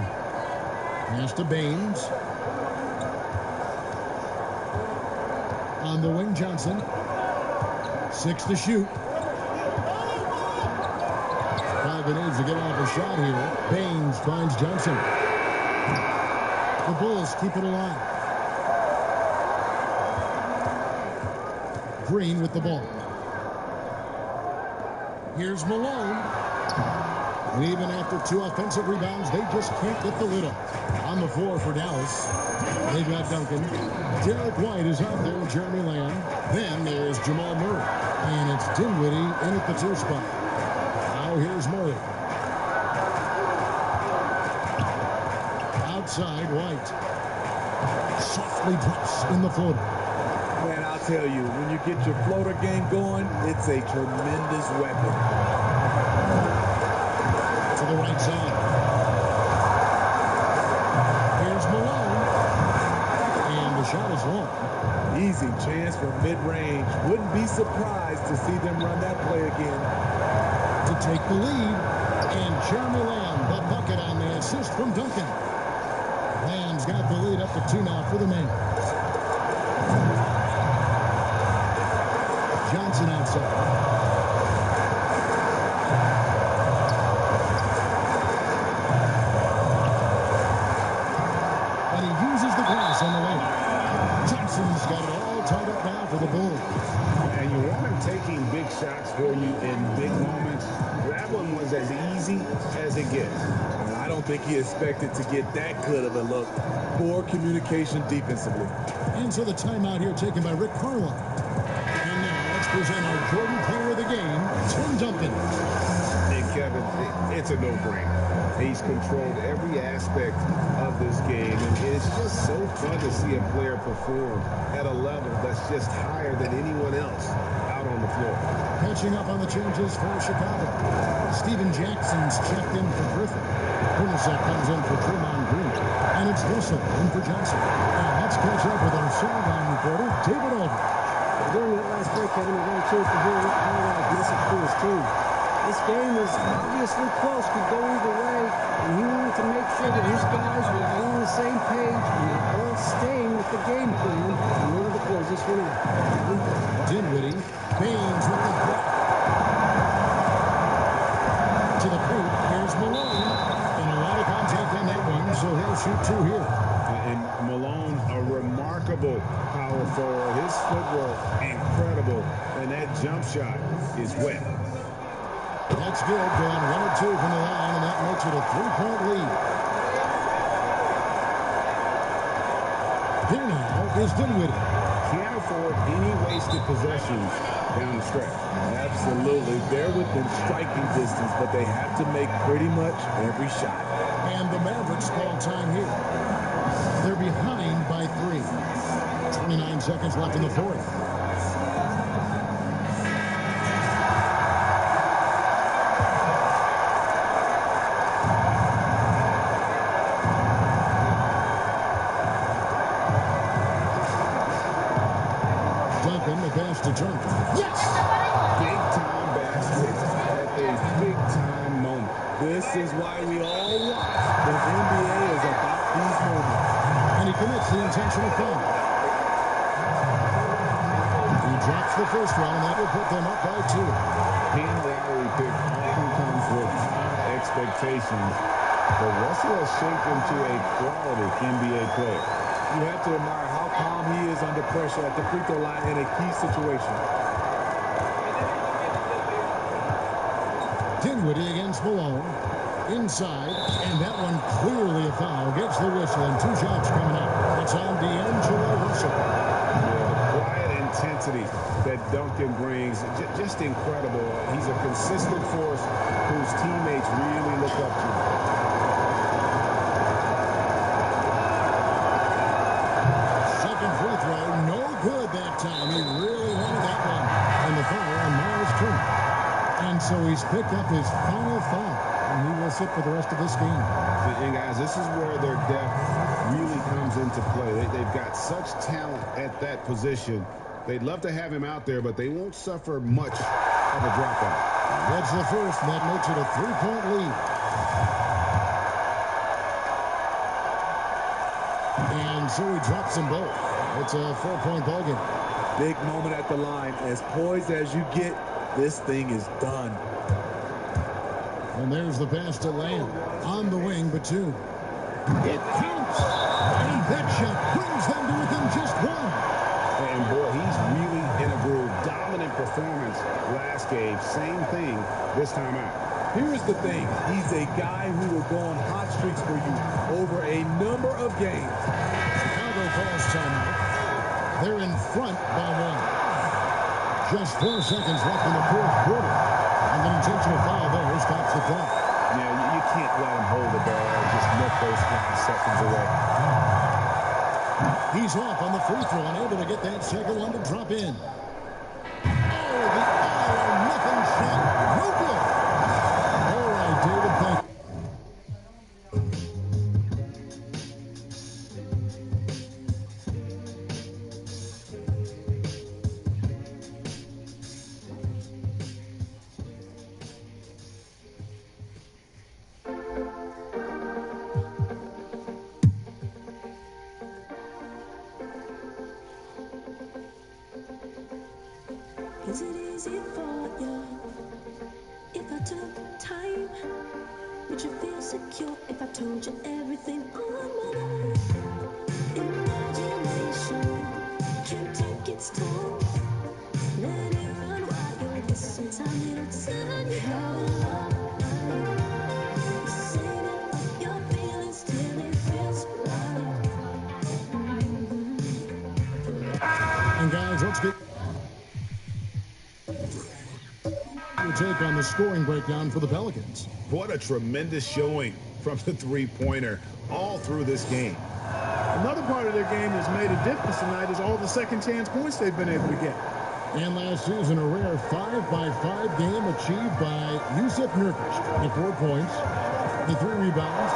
Pass to Baines. On the wing, Johnson. 6 to shoot. 5 minutes to get off a shot here. Baines finds Johnson. The Bulls keep it alive. Green with the ball. Here's Malone. And even after 2 offensive rebounds, they just can't get the lid off. On the floor for Dallas, they've got Duncan. Derek White is out there, Jeremy Lamb. Then there's Jamal Murray. And it's Dinwiddie in at the 2 spot. Now here's Murray. Outside, White. Softly drops in the floater. Man, I'll tell you, when you get your floater game going, it's a tremendous weapon. To the right side. Here's Malone. And the shot is long. Easy chance for mid-range. Wouldn't be surprised to see them run that play again. To take the lead. And Jeremy Lamb, the bucket on the assist from Duncan. Lamb's got the lead up to 2 now for the man. Johnson outside. And he uses the glass on the way. Johnson's got it all tied up now for the Bulls. And you want him taking big shots for you in big moments. That one was as easy as it gets. I don't think he expected to get that good of a look. Poor communication defensively. And so the timeout here taken by Rick Carlisle. And now let's present our Jordan player of the game, Tim Duncan. And Kevin, it's a no-brainer. He's controlled every aspect of this game, and it's just so fun to see a player perform at a level that's just higher than anyone else out on the floor. Catching up on the changes for Chicago. Steven Jackson's checked in for Griffin. Hornacek comes in for Draymond Green. And it's Russell in for Johnson. And let's catch up with our sideline reporter, David Aldridge. During that last break, Kevin, I got a chance to hear Rick Carlisle's message to his team. This game is obviously close, could go either way, and he wanted to make sure that his guys were all on the same page and they're all staying with the game plan in order to close this one out. Dinwiddie, Baines with the block. To the paint, here's Malone. And a lot of contact on that one, so he'll shoot two here. And Malone, a remarkable power forward. His footwork, incredible. And that jump shot is wet. That's good. Going 1 or 2 from the line, and that makes it a 3-point lead. Here now is Dinwiddie. Can't afford any wasted possessions down the stretch. Absolutely. They're within striking distance, but they have to make pretty much every shot. And the Mavericks call time here. They're behind by 3. 29 seconds left in the fourth. Duncan, the pass to Turner. Yes! Big-time basket at a big-time moment. This is why we all watch. The NBA is about these moments. And he commits the intentional foul. He drops the first one, and that will put them up by 2. Being a lottery pick often comes with high expectations, but Russell has shaped into a quality NBA player. You have to admire how calm he is under pressure at the free throw line in a key situation. Dinwiddie against Malone. Inside, and that one clearly a foul. Gets the whistle, and 2 shots coming up. It's on D'Angelo Russell. Yeah, the quiet intensity that Duncan brings, just incredible. He's a consistent force whose teammates really look up to. Second free throw, no good that time. He really wanted that one. And the foul on Miles Turner. And so he's picked up his final foul. And he will sit for the rest of this game. And guys, this is where their depth really comes into play. They've got such talent at that position. They'd love to have him out there, but they won't suffer much of a dropout. That's the first, and that makes it a 3-point lead. And so he drops them both. It's a 4-point ballgame. Big moment at the line. As poised as you get, this thing is done. And there's the pass to Lamb. On the wing, but 2. It counts! And that shot brings them to within just 1. And boy, he's really in a groove. Dominant performance last game. Same thing this time out. Here's the thing. He's a guy who will go on hot streaks for you over a number of games. Chicago calls timeout. They're in front by 1. Just 4 seconds left in the fourth quarter. And an intentional foul there stops the clock. Yeah, you can't let him hold the ball and just let those 5 seconds away. He's off on the free throw and able to get that second one to drop in. Oh, the all-or-nothing shot. No good. All right, David, thank you. Is it easy for you if I took time? Would you feel secure if I told you everything on my mind? Imagination can't take its toll. Let it run wild. Listen, time it'll turn you on. Sing it up your feelings till it feels right. And guys, let's get... take on the scoring breakdown for the Pelicans. What a tremendous showing from the three-pointer all through this game. Another part of their game that's made a difference tonight is all the second chance points they've been able to get. And last season, a rare 5-by-5 game achieved by Yusuf Nurkic. 24 points, 3 rebounds,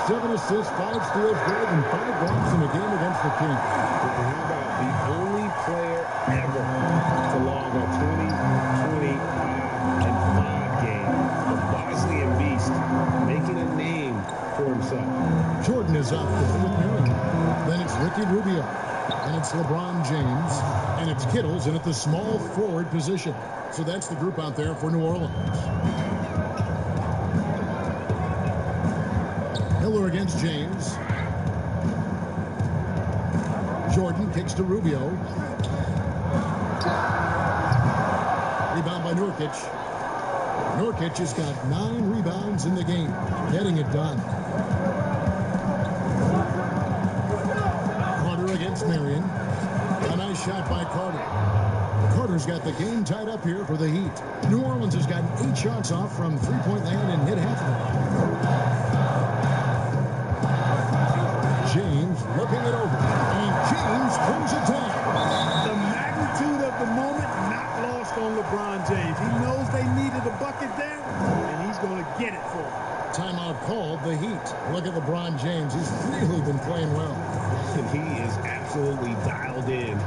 7 assists, 5 steals, goals, and 5 blocks in a game against the Kings. How about the only player ever to log a 20, 25, and 5 game? The Bosnian Beast making a name for himself. Jordan is up with Marion. Then it's Ricky Rubio. And it's LeBron James. And it's Kittles in at the small forward position. So that's the group out there for New Orleans. Miller against James. Jordan kicks to Rubio. Rebound by Nurkic. Nurkic has got 9 rebounds in the game, getting it done. Carter against Marion. A nice shot by Carter. Carter's got the game tied up here for the Heat. New Orleans has gotten 8 shots off from three-point land and hit half of them. James looking it over. And James throws it down. The magnitude of the moment not lost on LeBron James. He knows they needed a bucket there, and he's going to get it for them. Timeout called, the Heat. Look at LeBron James. He's really been playing well. And he is absolutely dialed in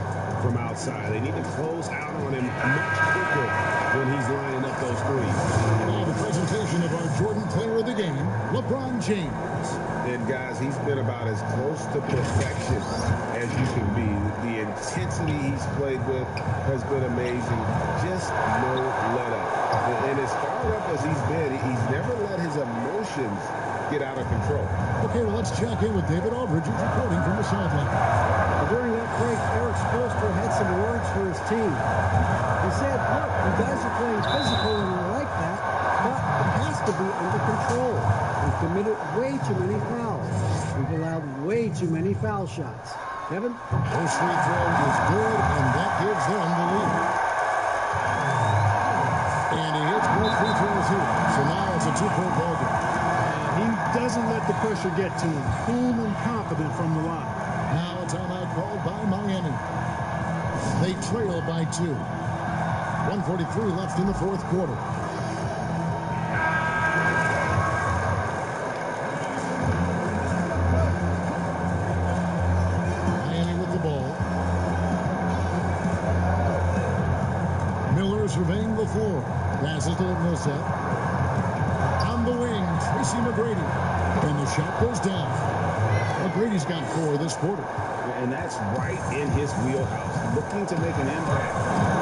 from outside. They need to close out on him much quicker when he's lining up those threes. Now the presentation of our Jordan player of the game, LeBron James. And guys, he's been about as close to perfection as you can be. The intensity he's played with has been amazing. Just no let up. And as fired up as he's been, he's never let his emotions get out of control. Okay, well, let's check in with David Aldridge, who's reporting from the sideline. During that break, Eric Spoelstra had some words for his team. He said, look, you guys are playing physical and I like that, but it has to be under control. We've committed way too many fouls. We've allowed way too many foul shots. Kevin? First free throw is good, and that gives them the lead. And he hits both free throws here. So now it's a 2-point ball game. He doesn't let the pressure get to him. Cool and confident from the line. Now a timeout called by Miami. They trail by 2. 1:43 left in the fourth quarter. Miami with the ball. Miller surveying the floor. Passes to Millsap. On the wing, Tracy McGrady. And the shot goes down. McGrady's got 4 this quarter. And that's right in his wheelhouse, looking to make an impact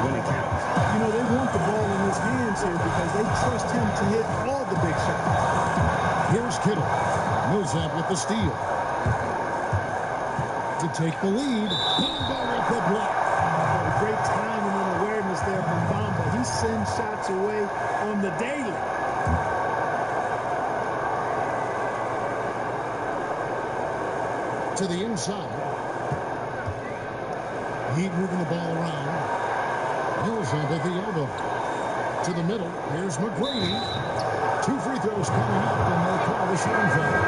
when it counts. You know, they want the ball in his hands here because they trust him to hit all the big shots. Here's Kittle. Millsap with the steal. To take the lead. Bamba with the block. A great timing and awareness there from Bamba. He sends shots away on the daily. To the inside. Heat moving the ball around. Millsap at the elbow. To the middle. Here's McGrady. 2 free throws coming up, and they call the shooting foul.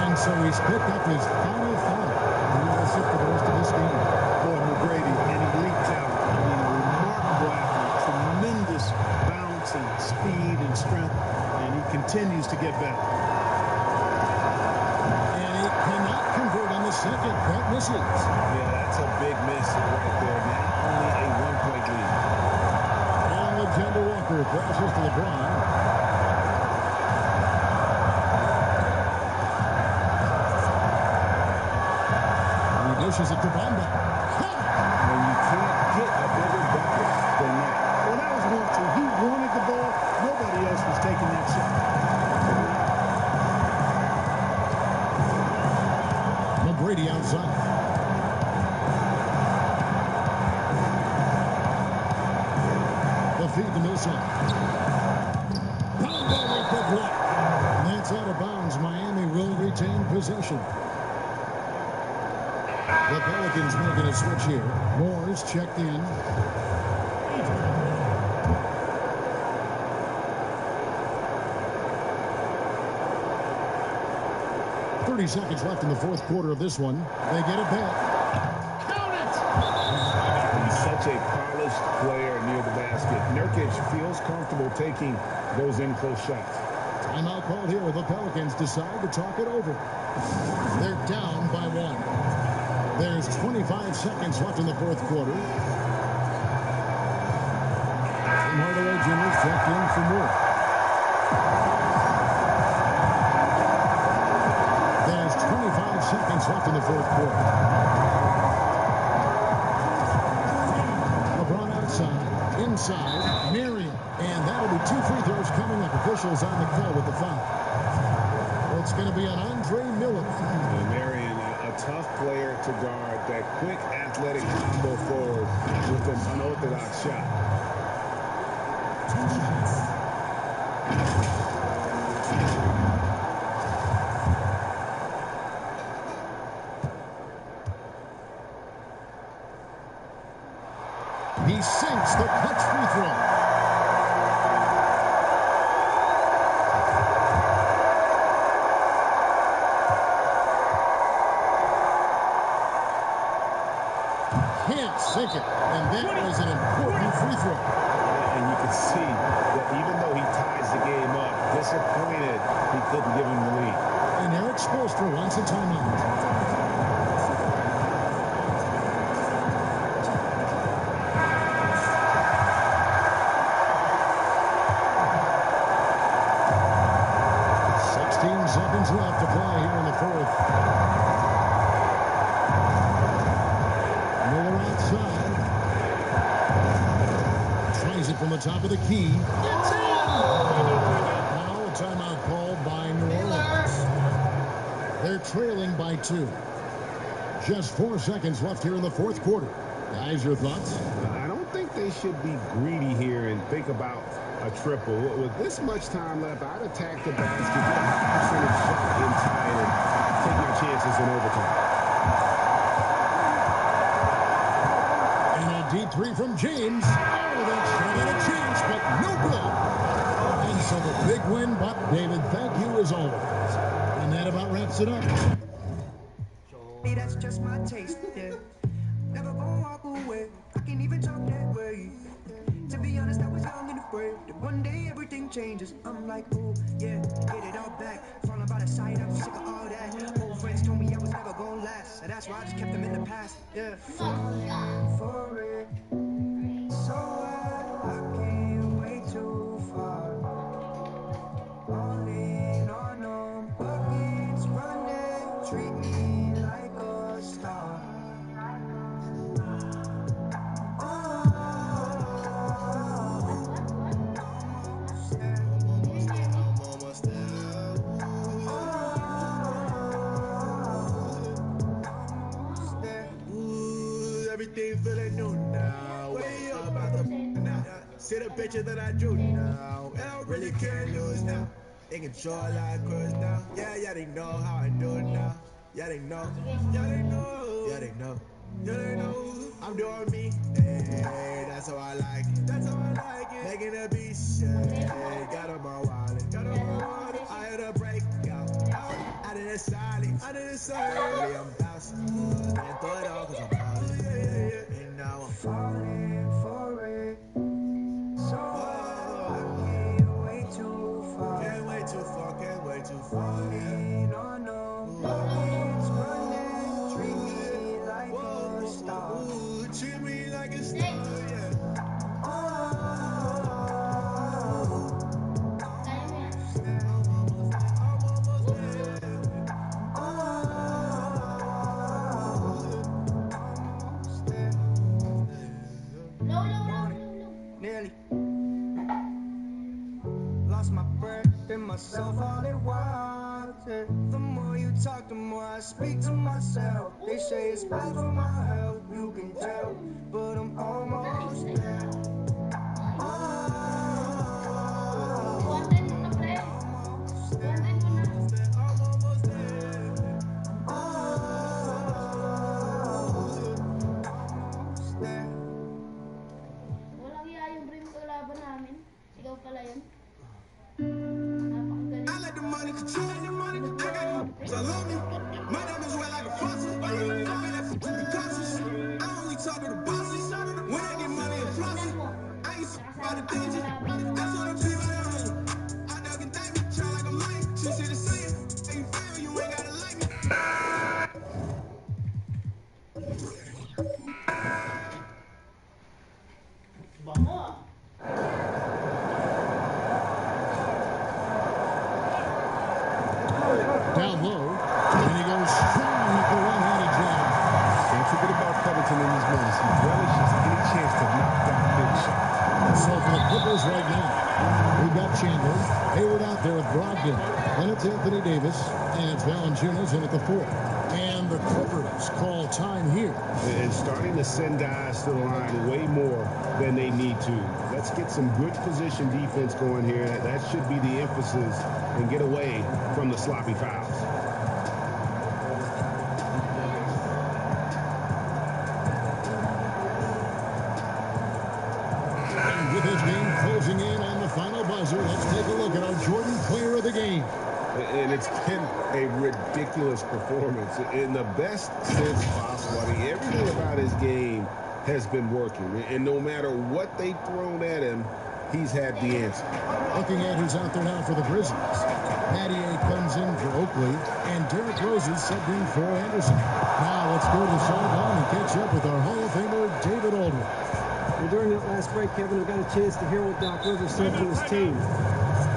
And so he's picked up his final foul. And he will sit for the rest of this game. Boy, McGrady, an elite talent. I mean, a remarkable athlete. Tremendous bounce and speed and strength. And he continues to get better. And he cannot convert on the second. That misses. Yeah, that's a big miss right there. Now only a 1-point lead. Alexander Walker crosses to LeBron. He dishes it to Bamba. And you can't get a bigger bucket than that. Well, that was 1-2. He wanted the ball. Nobody else was taking that shot. McGrady outside. The feed to Millsap. Bamba with the block. That's out of bounds. Miami will retain possession. The Pelicans making a switch here. Moore's checked in. 30 seconds left in the fourth quarter of this one. They get it back. Count it! He's such a polished player near the basket. Nurkic feels comfortable taking those in-close shots. Timeout called here. The Pelicans decide to talk it over. They're down by 1. There's 25 seconds left in the fourth quarter. Tim Hardaway Jr. checked in for more. There's 25 seconds left in the fourth quarter. LeBron outside, inside, Marion. And that'll be 2 free throws coming up. Officials on the call with the foul. It's going to be an Andre Miller. And Marion, a tough player to guard. That quick, athletic combo forward with an unorthodox shot. He sinks the clutch free throw. Can't sink it, and that was an important free throw. And you can see that even though he ties the game up, disappointed he couldn't give him the lead. And Eric Spoelstra wants a timeout. Seconds left to play here in the fourth. Miller outside. Tries it from the top of the key. It's in! Now a timeout called by New Orleans. They're trailing by 2. Just 4 seconds left here in the fourth quarter. Guys, your thoughts? I don't think they should be greedy here and think about a triple. With this much time left, I'd attack the basket, get a high percentage shot inside, and take my chances in overtime. And a deep 3 from James. Oh, that shot had a chance, but no good. And so the big win, but David, thank you as always. And that about wraps it up. That's just my taste, yeah. Never gonna walk away. I can't even talk that way. To be honest, I was young and afraid that one day everything changes. I'm like, oh, yeah, get it all back. Falling by the side, I'm sick of all that. Old friends told me I was never gonna last, so that's why I just kept them in the past, yeah. For it, so I came way too far. All in on buckets running, treat me like a star. Everything feeling new now. Way up about the now. See the picture that I drew now. And I really can't lose now. In control like cruise now. Yeah, they know how I do it now. Yeah, they know. Yeah, they know. Yeah, they know. Yeah, they know. I'm doing me. Hey, that's how I like it. That's how I like it. Making a beat shit. Got on my wallet. Got on my wallet. I had a breakout. Out of the silence. Out of the silence. Really, I'm bouncing. Can't throw it all cause I'm falling. And now I'm falling for it. So I came way too far. Can't wait too far. Can't wait too far. Falling on no buckets running. Treat me like a star. Ooh, treat me like a star, yeah. Nearly lost my breath in myself all at once. The more you talk, the more I speak to myself. They say it's bad for my health, you can tell, but I'm almost there. I let the money control the money. I got so love me. Down low, and he goes strong with the one-handed jab. Don't forget about Covington in these moments. He relishes any chance to knock down big shots. So for the Clippers right now, we've got Chandler, Hayward out there with Brogdon. Then it's Anthony Davis, and it's Valanciunas in at the 4. And the Clippers call time here. And starting to send guys to the line way more than they need to. Let's get some good position defense going here. That should be the emphasis and get away from the sloppy fouls. And with his game closing in on the final buzzer, let's take a look at our Jordan Player of the Game. And it's been a ridiculous performance in the best sense possible. I mean, everything about his game has been working. And no matter what they've thrown at him, he's had the answer. Looking at who's out there now for the Grizzlies. Mattier comes in for Oakley, and Derrick Rose is subbed in for Anderson. Now let's go to the sideline and catch up with our Hall of Famer, David Aldridge. Well, during that last break, Kevin, I got a chance to hear what Doc Rivers said to his team.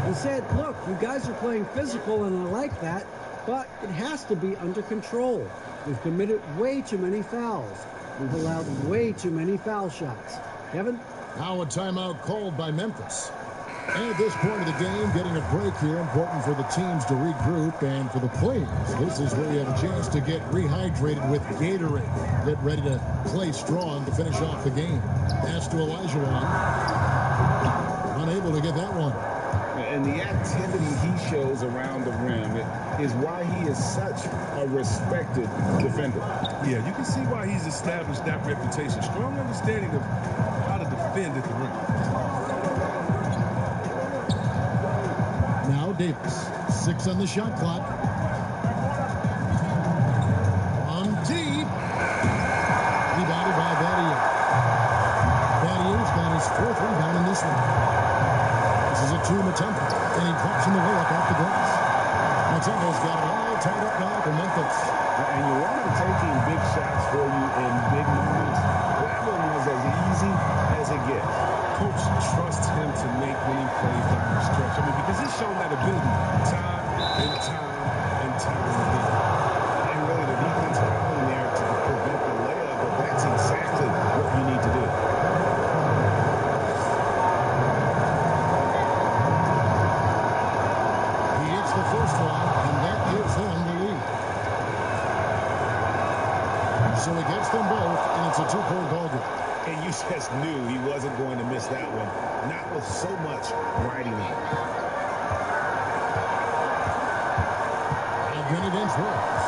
He said, look, you guys are playing physical, and I like that, but it has to be under control. We've committed way too many fouls. We've allowed way too many foul shots. Kevin? Now a timeout called by Memphis. And at this point of the game, getting a break here, important for the teams to regroup, and for the players, this is where you have a chance to get rehydrated with Gatorade. Get ready to play strong to finish off the game. Pass to Olajuwon. Unable to get that one. And the activity he shows around the rim is why he is such a respected defender. Yeah, you can see why he's established that reputation. Strong understanding of how to defend at the rim. Now Davis, 6 on the shot clock. On deep. Rebounded by Battier. Battier's got his 4th rebound in this one. This is a 2 Matempa, and he drops in the layup off the glass. Matempa's got it all tied up now for Memphis. And you want him taking big shots for you in big moments. That one was as easy as it gets. Coach trusts him to make winning plays down the stretch. I mean, because he's shown that ability time and time and time again. And really, the defense fouling there to prevent the layup, but that's exactly what you need to do. He hits the first one, and that gives them the lead. So he gets them both, and it's a 2-point ball game. And you just knew he wasn't going to miss that one. Not with so much riding on it. Again against Rose.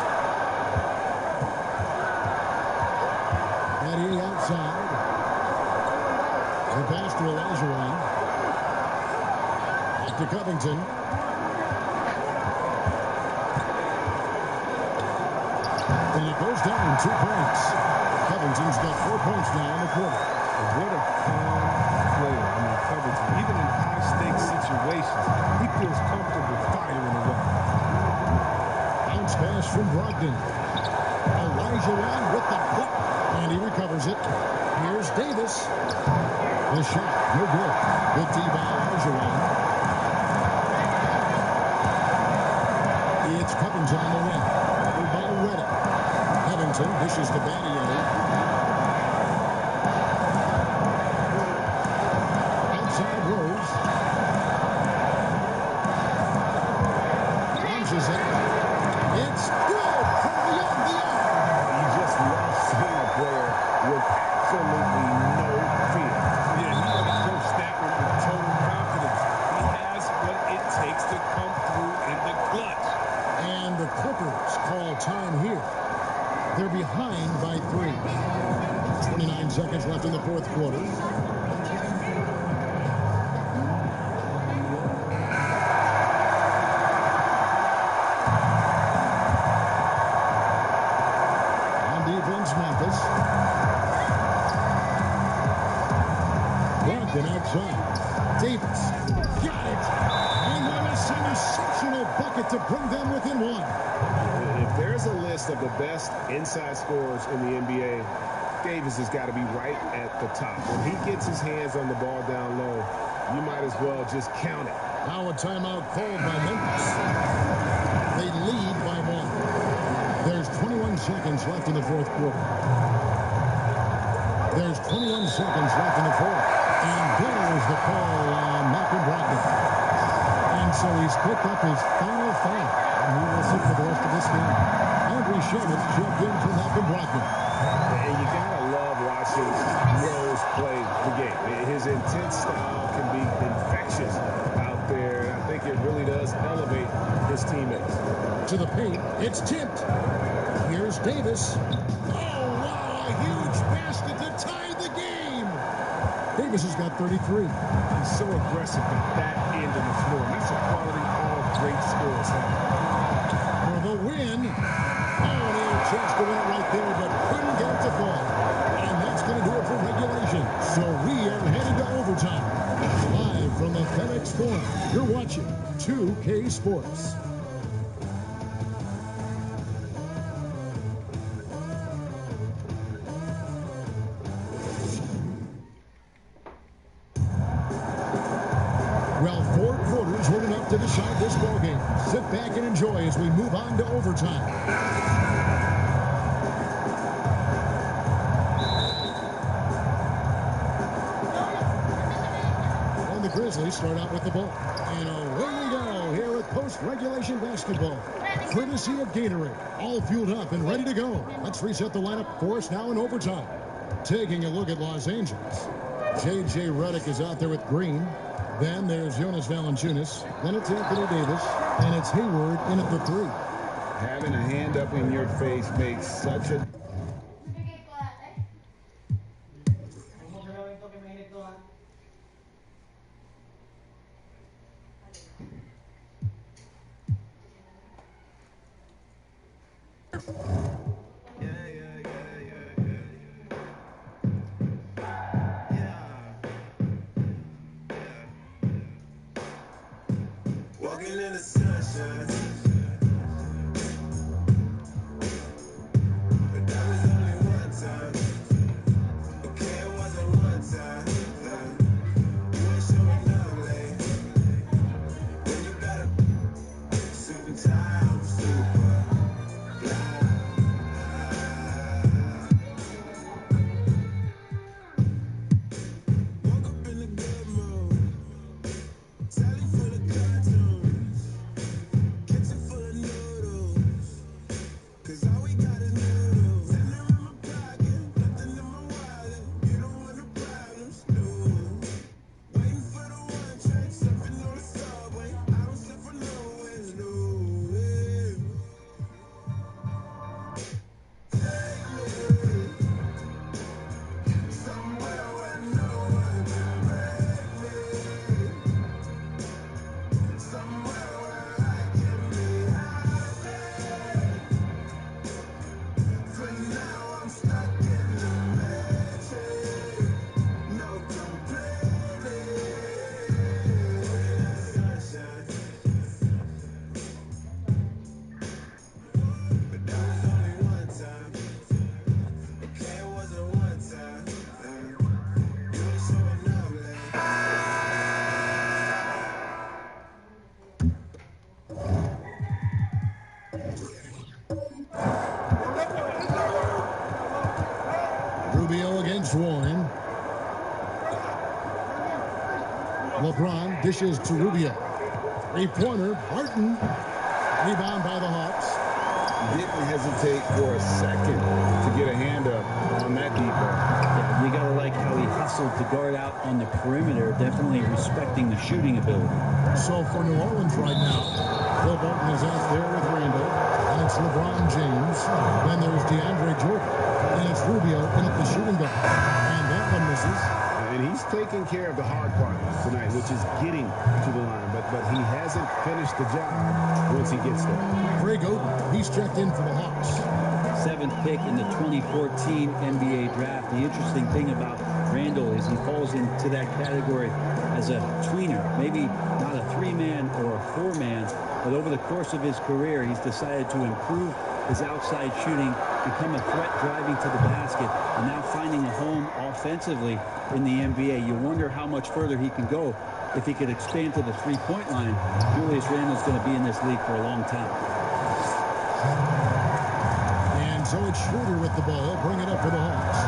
Mattier outside. The pass to Olajuwon. Back to Covington. And it goes down 2 points. Covington's got 4 points now in the quarter. What a calm player. I mean, Covington, even in high-stakes situations, he feels comfortable firing away. Bounce pass from Brogdon. Olajuwon with the hook, and he recovers it. Here's Davis. The shot, no good. Good D by Olajuwon. It's Covington on the wing. The ball ready. Covington dishes to Battier. Outside Rose. Launches it. It's good from beyond the arc. You just love seeing a player with absolutely no fear. Yeah, he approached that one with total confidence. He has what it takes to come through in the clutch. And the Clippers call time here. They're behind by 3. 29 seconds left in the 4th quarter. On defense, Memphis. Brogdon outside. Davis got it. And what a save An exceptional bucket to bring them within one. If there's a list of the best inside scorers in the NBA, Davis has got to be right at the top. When he gets his hands on the ball down low, you might as well just count it. Now a timeout called by Memphis. They lead by 1. There's 21 seconds left in the fourth quarter. There's 21 seconds left in the fourth. And there's the call on Malcolm Brogdon. And so he's picked up his final foul. And he will sit for the rest of this game. Andre Shamus checked in for Malcolm Brogdon. And you got to love watching Rose play the game. His intense style can be infectious out there. And I think it really does elevate his teammates. To the paint, it's tipped. Here's Davis. Oh, wow, a huge basket to tie the game. Davis has got 33. He's so aggressive at that end of the floor. And that's a quality all great scorers have. For the win. Oh, and he had a chance to win it right there, but couldn't get it to fall. And that's going to do it for regulation. So we are headed to overtime. Live from the FedEx Forum, you're watching 2K Sports. Well, 4 quarters were enough to decide this ballgame. Sit back and enjoy as we move on to overtime. And the Grizzlies start out with the ball. And away we go here with post-regulation basketball. Courtesy of Gatorade. All fueled up and ready to go. Let's reset the lineup for us now in overtime. Taking a look at Los Angeles. J.J. Redick is out there with Green. Then there's Jonas Valanciunas. Then it's Anthony Davis. And it's Hayward in at the 3. Having a hand up in your face makes such a... Walking in the sunshine. But that was only one time. Okay, it wasn't one time. You ain't showing up late. When you got a super time, super woke up in a good mood. Telly full of cartoons. Kitchen full of noodles. 'Cause all we got is noodles. Dinner in my pocket, nothing in my wallet. You don't want no problems, no. Waiting for the one train, surfing on the subway. I don't slip for nowhere, no. Take me somewhere where no one can break me. Somewhere where I can be happy. For now I'm stuck in the matrix. No complaining. Sunshine. But that was only one time. Okay, it wasn't one time. You ain't showing up late. Rubio against Warren. LeBron dishes to Rubio. 3-pointer, Barton. Rebound by the Hawks. Didn't hesitate for a second to get a hand up on that deep ball. Yeah, you got to like how he hustled to guard out on the perimeter, definitely respecting the shooting ability. So for New Orleans right now, Bill Barton is out there with Randall. And it's LeBron James. Then there's DeAndre Jordan. And it's Rubio in at the shooting guard. And that one misses. And he's taking care of the hard part tonight, which is getting to the line. But he hasn't finished the job once he gets there. Greg Oden, he's checked in for the Hawks. 7th pick in the 2014 NBA draft. The interesting thing about Randall is he falls into that category as a tweener, maybe not a 3-man or a 4-man, but over the course of his career, he's decided to improve his outside shooting, become a threat driving to the basket, and now finding a home offensively in the NBA. You wonder how much further he can go if he could expand to the three-point line. Julius Randle's going to be in this league for a long time. And so it's Schroeder with the ball. Bring it up for the Hawks.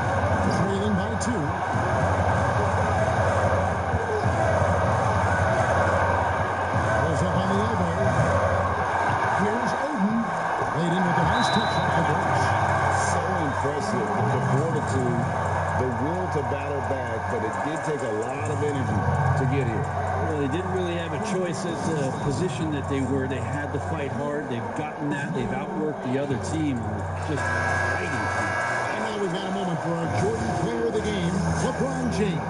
Trailing by 2. Goes up on the elbow. Here's Oden. Laid in with a nice touch off the bench. So impressive, the fortitude, the will to battle back, but it did take a lot of energy to get here. Well, they didn't really have a choice as the position that they were. They had to fight hard. They've gotten that. They've outworked the other team. Just fighting. And now we've got a moment for our Jordan player of the game, LeBron James.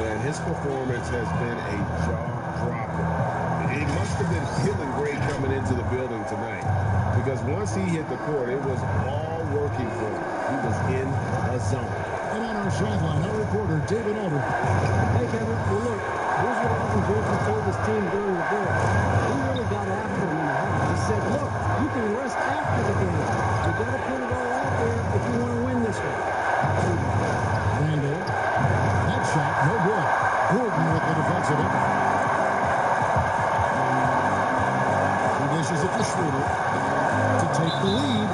And his performance has been a jaw-dropper. He must have been feeling great coming into the building tonight, because once he hit the court, it was all working for him. He was in a zone. And on our sideline, our reporter, David Aldridge. Hey, Kevin, well, look, here's what Alvin Gentry told his team during the break. He really got after him in the half. He said, look, you can rest after the game. You got to put it all out there if you want to win this one. Randall. That shot, no good. Gordon with the defensive effort. He dishes it to Schroeder to take the lead.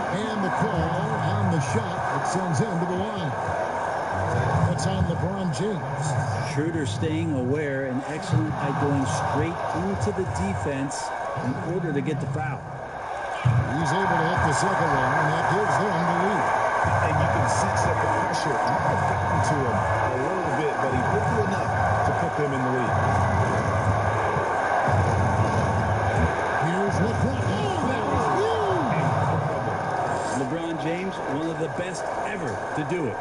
And the call on the shot that sends him to the line. That's on LeBron James. Schroeder staying aware and excellent at going straight into the defense in order to get the foul. He's able to hit the second one, and that gives them the lead. And you can sense that the pressure might have gotten to him a little bit, but he did do enough to put them in the lead. Here's LeBron. Oh, that was huge! LeBron James, one of the best ever to do it.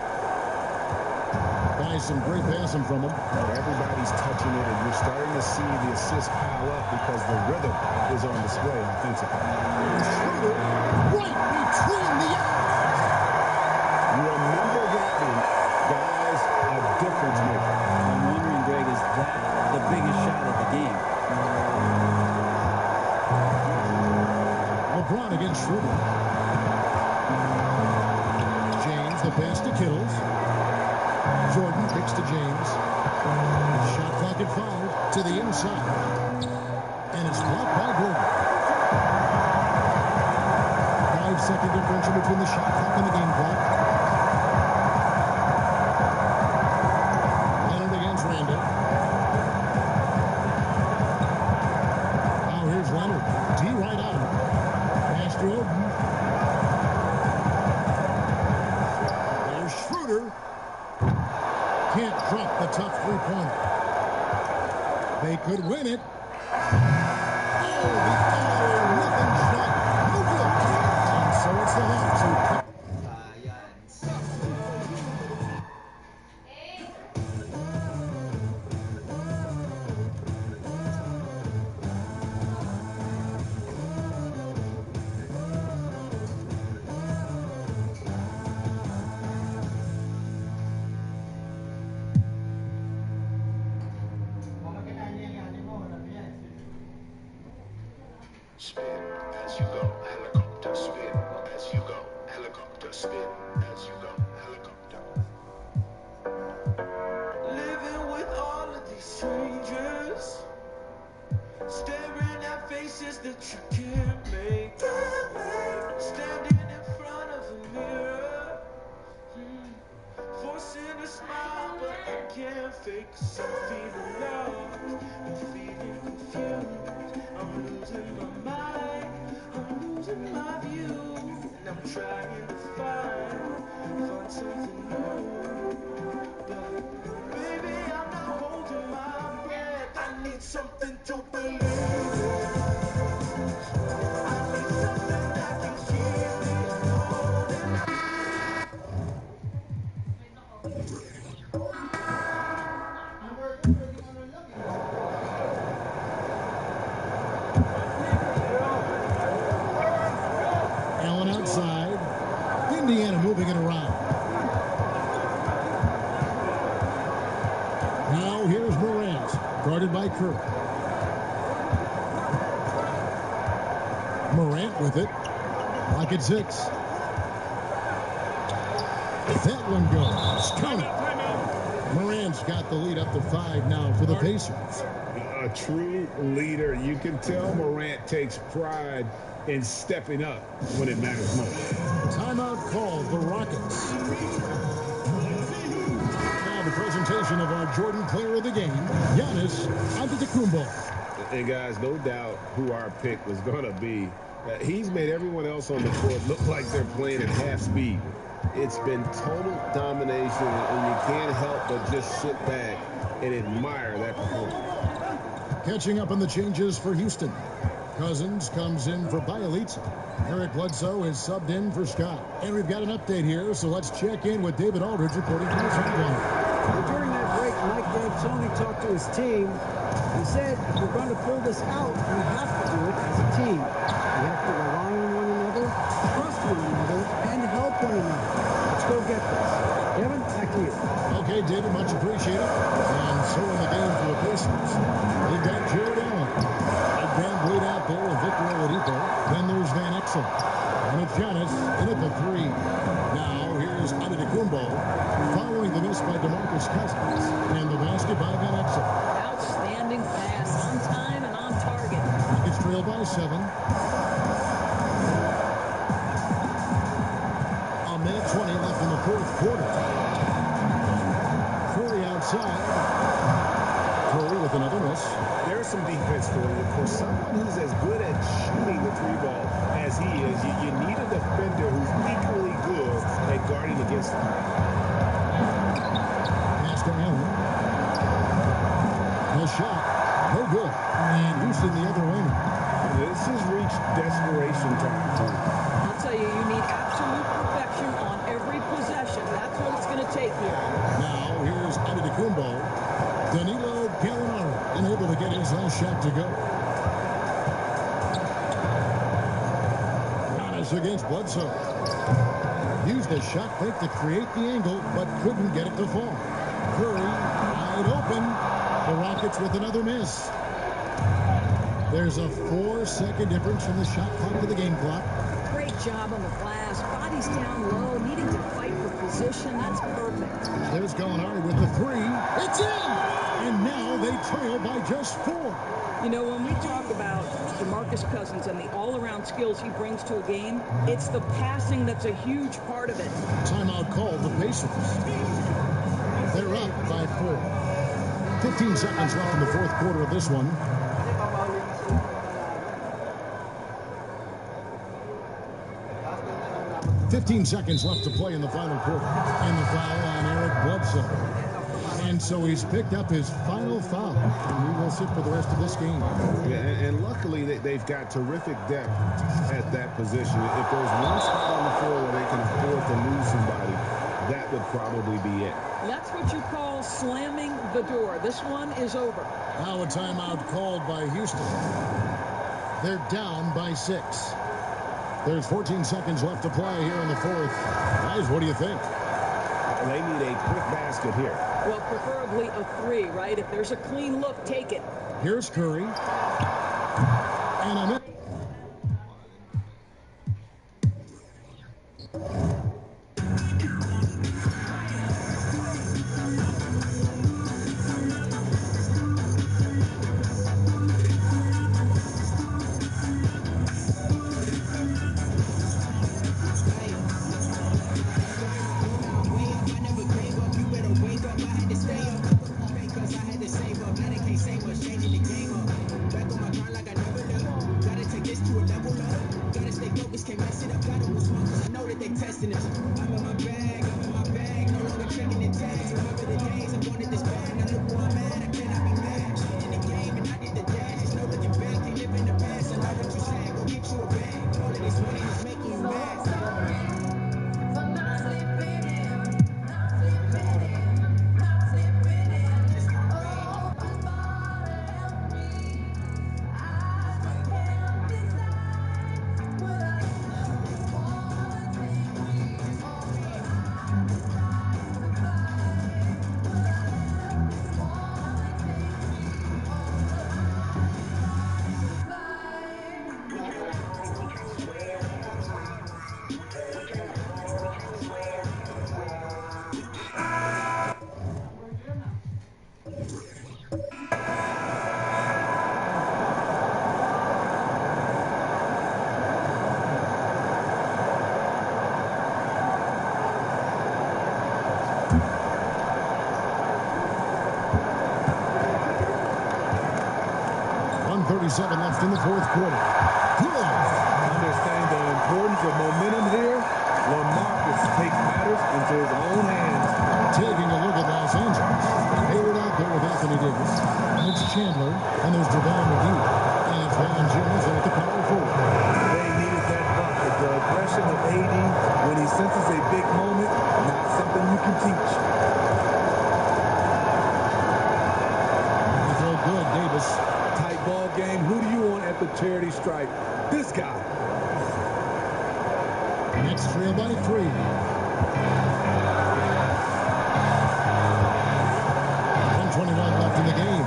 By some great passing from him. Everybody's touching it, and you're starting to see the assists pile up because the rhythm is on display offensively. Schroeder right between the eyes. Remember that one, guys, a difference maker. I'm wondering, Greg, is that the biggest shot of the game? LeBron against Schroeder. James, the pass to Kittles. Jordan kicks to James. Shot clock at 5 to the inside. And it's blocked by Gordon. 5-second differential between the shot clock and the game clock. Leonard against Randall. Now here's Leonard. D right out. Pass to Oden. There's Schroeder. Can't drop the tough three-pointer. They could win it. Oh, the all-or-nothing shot. No good. And so it's the Hawks who cut. Spin as you go, helicopter. Spin as you go, helicopter. Spin as you go, helicopter. Living with all of these strangers, staring at faces that you can't make. Standing in front of a mirror, forcing a smile, but I can't fake. 'Cause I'm feeling lost and feeling confused. I'm losing my mind, I'm losing my view, and I'm trying to find something new. But baby, I'm not holding my breath. I need something to believe in. I need something that can keep me holding on. Allen outside. Guarded by Curry. Morant with it. Clock at 6. That one goes. Count it. Morant's got the lead up to 5 now for the Pacers. A true leader. You can tell Morant takes pride in stepping up when it matters most. Timeout called the Rockets. Now the presentation of our Jordan player of the game, Giannis Antetokounmpo. And guys, no doubt who our pick was going to be. He's made everyone else on the court look like they're playing at half speed. It's been total domination, and you can't help but just sit back and admire that performance. Catching up on the changes for Houston. Cousins comes in for Bielitsa. Eric Bledsoe is subbed in for Scott. And we've got an update here, so let's check in with David Aldridge reporting from the sideline. Well, during that break, Mike D'Antoni talked to his team. He said, if we're going to pull this out, we have to do it as a team. We have to rely on one another, trust one another, and help one another. Let's go get this. Kevin, back to you. Okay, David, much appreciated. And so in the game for the Pacers, they've got Jared Allen. A grand lead out there with Victor Oladipo. Then there's Van Exel. And it's Giannis in at the 3. Now here's Antetokounmpo following the miss by DeMarcus Cousins. And the basket by Van Exel. Outstanding pass, on time and on target. It's trailed by 7. A minute 20 left in the fourth quarter. Curry outside. Curry with another miss. There's some defense for you. For someone who's as good at shooting the 3-ball as he is, you need a defender who's equally good at guarding against him. Pass to Allen. The shot. No good. And Houston the other way. This has reached desperation time. I'll tell you, you need absolute perfection on every possession. That's what it's going to take here. Now here's Antetokounmpo. Danilo Gallinari unable to get his last shot to go. Giannis against Bledsoe. Used the shot fake to create the angle, but couldn't get it to fall. Curry wide open. The Rockets with another miss. There's a 4-second difference from the shot clock to the game clock. Great job on the glass. Bodies down low, needing to fight for position. That's perfect. There's Gallinari with the 3. It's in! And now they trail by just 4. You know, when we talk about DeMarcus Cousins and the all-around skills he brings to a game, it's the passing that's a huge part of it. Timeout called the Pacers. They're up by 4. 15 seconds left in the fourth quarter of this one. Fifteen seconds left to play in the final quarter. And the foul on Eric Bledsoe. And so he's picked up his final foul. And he will sit for the rest of this game. Yeah, and luckily they've got terrific depth at that position. If there's one spot on the floor where they can afford to lose somebody, that would probably be it. That's what you call slamming the door. This one is over. Now a timeout called by Houston. They're down by 6. There's 14 seconds left to play here in the fourth. Guys, what do you think? They need a quick basket here. Well, preferably a 3, right? If there's a clean look, take it. Here's Curry. And a minute. .137 left in the fourth quarter. Good. Understand the importance of momentum here. LaMarcus takes matters into his own hands. Taking a look at Los Angeles. Hayward out there with Anthony Davis. It's Chandler, and there's JaVale McGee. And it's Valanciunas at the power forward. They needed that bucket. The aggression of AD when he senses a big moment, not something you can teach. They throw good, Davis. Tight ball game. Who do you want at the charity stripe? This guy. Next trail by 3. 1:21 left in the game.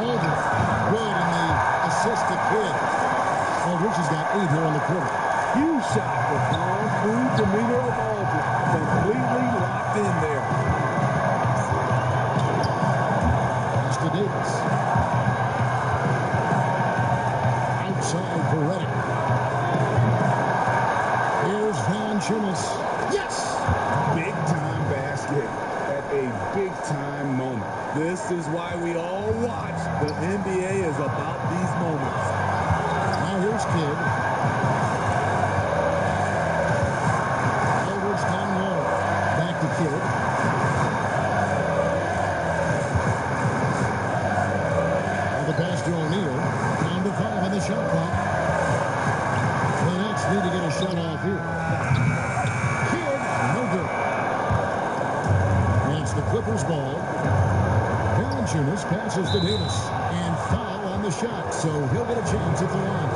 Aldridge, good in the assist to Kidd. Aldridge has got 8 here in the quarter. Huge shot. The calm, cool demeanor of Aldridge. Completely locked in there. Pass to Davis. Outside for Redick. Here's Valanciunas. Yes! Big-time basket at a big-time moment. This is why we all watch. The NBA is about these moments. Now here's Kidd. Aldridge down low. Back to Kidd. Now the pass to O'Neal. Down to 5 on the shot clock. The Nets need to get a shot off here. Kidd, no good. And it's the Clippers' ball. Valanciunas passes to Davis. And foul on the shot, so he'll get a chance at the line.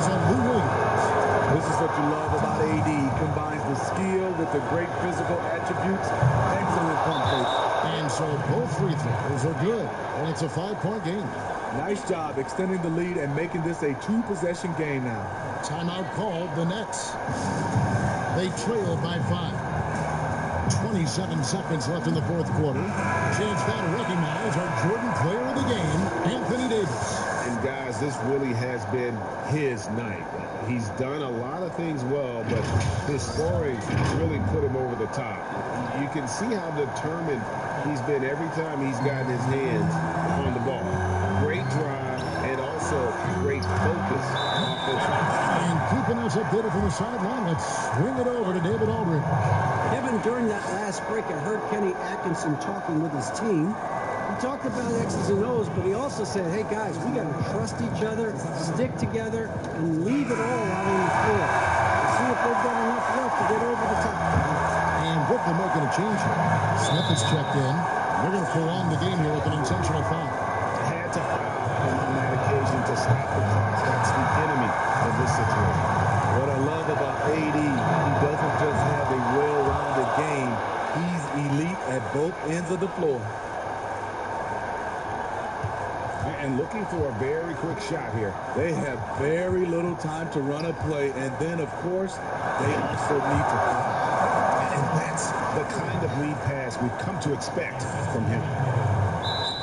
So Lou Williams. This is what you love about AD. He combines the skill with the great physical attributes. Excellent pump fake. And so both free throws are good. And it's a 5-point game. Nice job extending the lead and making this a 2-possession game now. Timeout called, the Nets. They trail by 5. 27 seconds left in the fourth quarter. Chance now to recognize our Jordan player of the game, Anthony Davis. And guys, this really has been his night. He's done a lot of things well, but his scoring really put him over the top. You can see how determined he's been every time he's gotten his hands on the ball. Great drive and also great focus offensively. And keeping us updated from the sideline, let's swing it over to David Aldridge. Kevin, during that last break, I heard Kenny Atkinson talking with his team. He talked about X's and O's, but he also said, hey, guys, we got to trust each other, stick together, and leave it all out on the floor. See if they've got enough left to get over the top. And Brooklyn making a change here. Smith has checked in. They're going to prolong the game here with an intentional foul. Had to foul on that occasion to stop the clock. That's the enemy of this situation. What I love about AD, he doesn't just have a well-rounded game. He's elite at both ends of the floor. And looking for a very quick shot here. They have very little time to run a play, and then, of course, they also need to foul. And that's the kind of lead pass we've come to expect from him.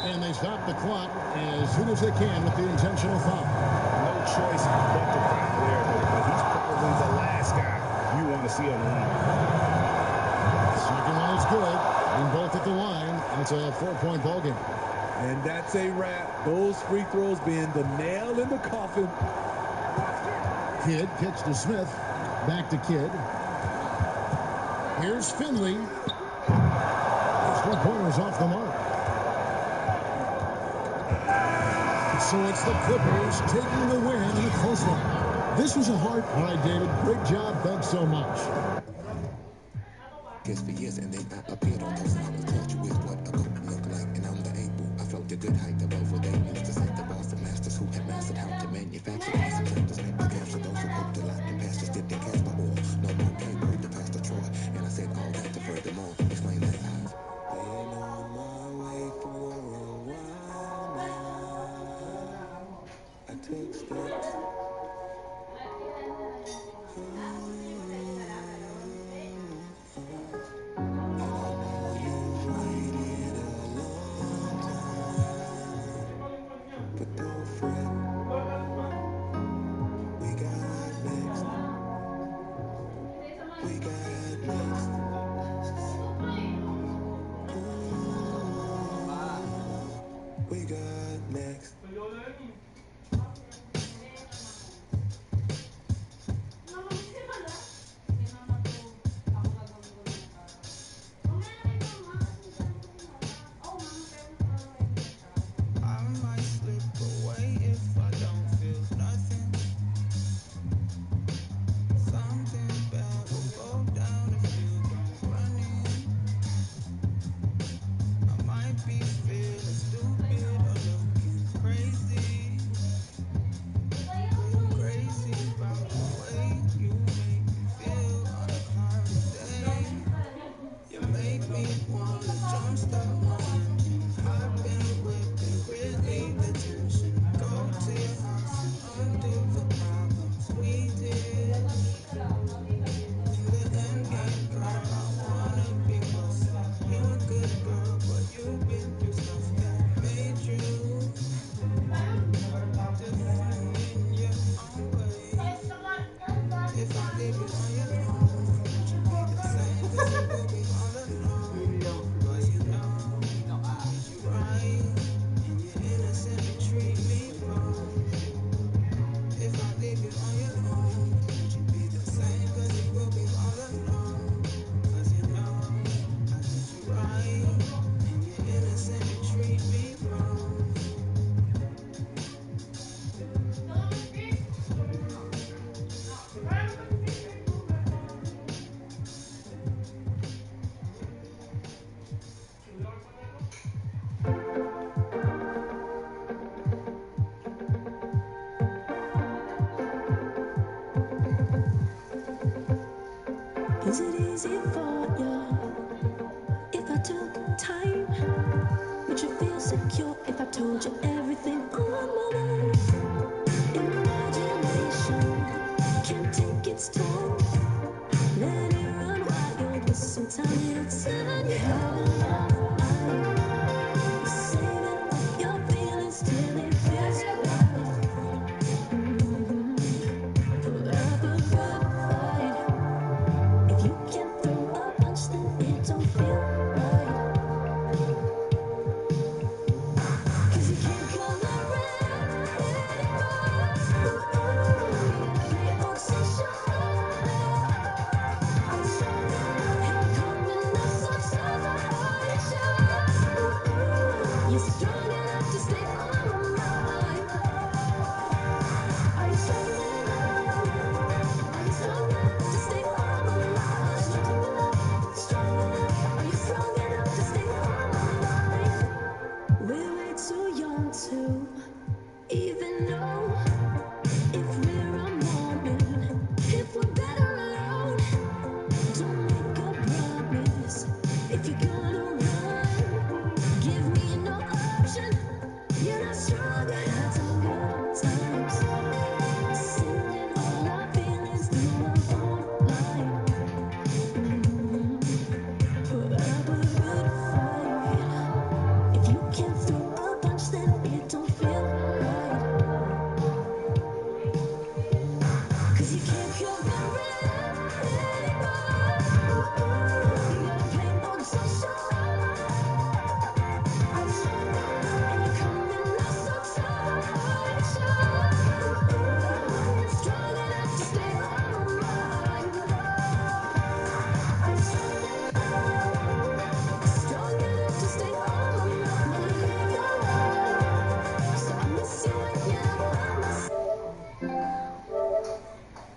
And they stop the clock as soon as they can with the intentional foul. No choice but to foul there, but he's probably the last guy you want to see on the line. Second one is good. And both at the line. It's a 4-point ball game. And that's a wrap. Those free throws being the nail in the coffin. Kidd kicks to Smith. Back to Kidd. Here's Finley. His 3-pointer's off the mark. So it's the Clippers taking the win in a close one. This was a hard ride, David. Great job. Thanks so much. Guess for years, and then I appeared on those. I was clutch with what a goat look like, and I'm the able. I felt the good height of over. They used to cite the boss of masters who had mastered how to manufacture concentrates, make the cash for those who hope to lie and pastors dipped in cash by oil. No more game, heard the pastor Troy, and I said all that to furthermore explain that I've been on my way for a while now. I took steps. we got next? I might slip away if I don't feel nothing. Something bad will go down if you go running. I might be feeling stupid or looking crazy. Crazy about the way you make me feel on a cloudy day. You make me wanna jumpstart my engine. Hop in the whip and relieve the tension. Go to your house and undo the problems we did. In the end game, girl, I wanna be closer. You a good girl, but you've been through stuff that made you different in your own way. If I leave you on your own, would you be the same? 'Cause you will be all alone. 'Cause you know I treat you right, and you're innocent and treat me wrong. If I leave you on your own, would you be the same? 'Cause you will be all alone. 'Cause you know I treat you right, and you're innocent and treat me wrong. Is it easy for you if I took time? Would you feel secure if I told you everything on my mind? Imagination can't take its toll. Let it run wild with some time inside your head. Save it with your feelings till it feels right. Forever good fight. If you can't throw a punch, then it don't feel right.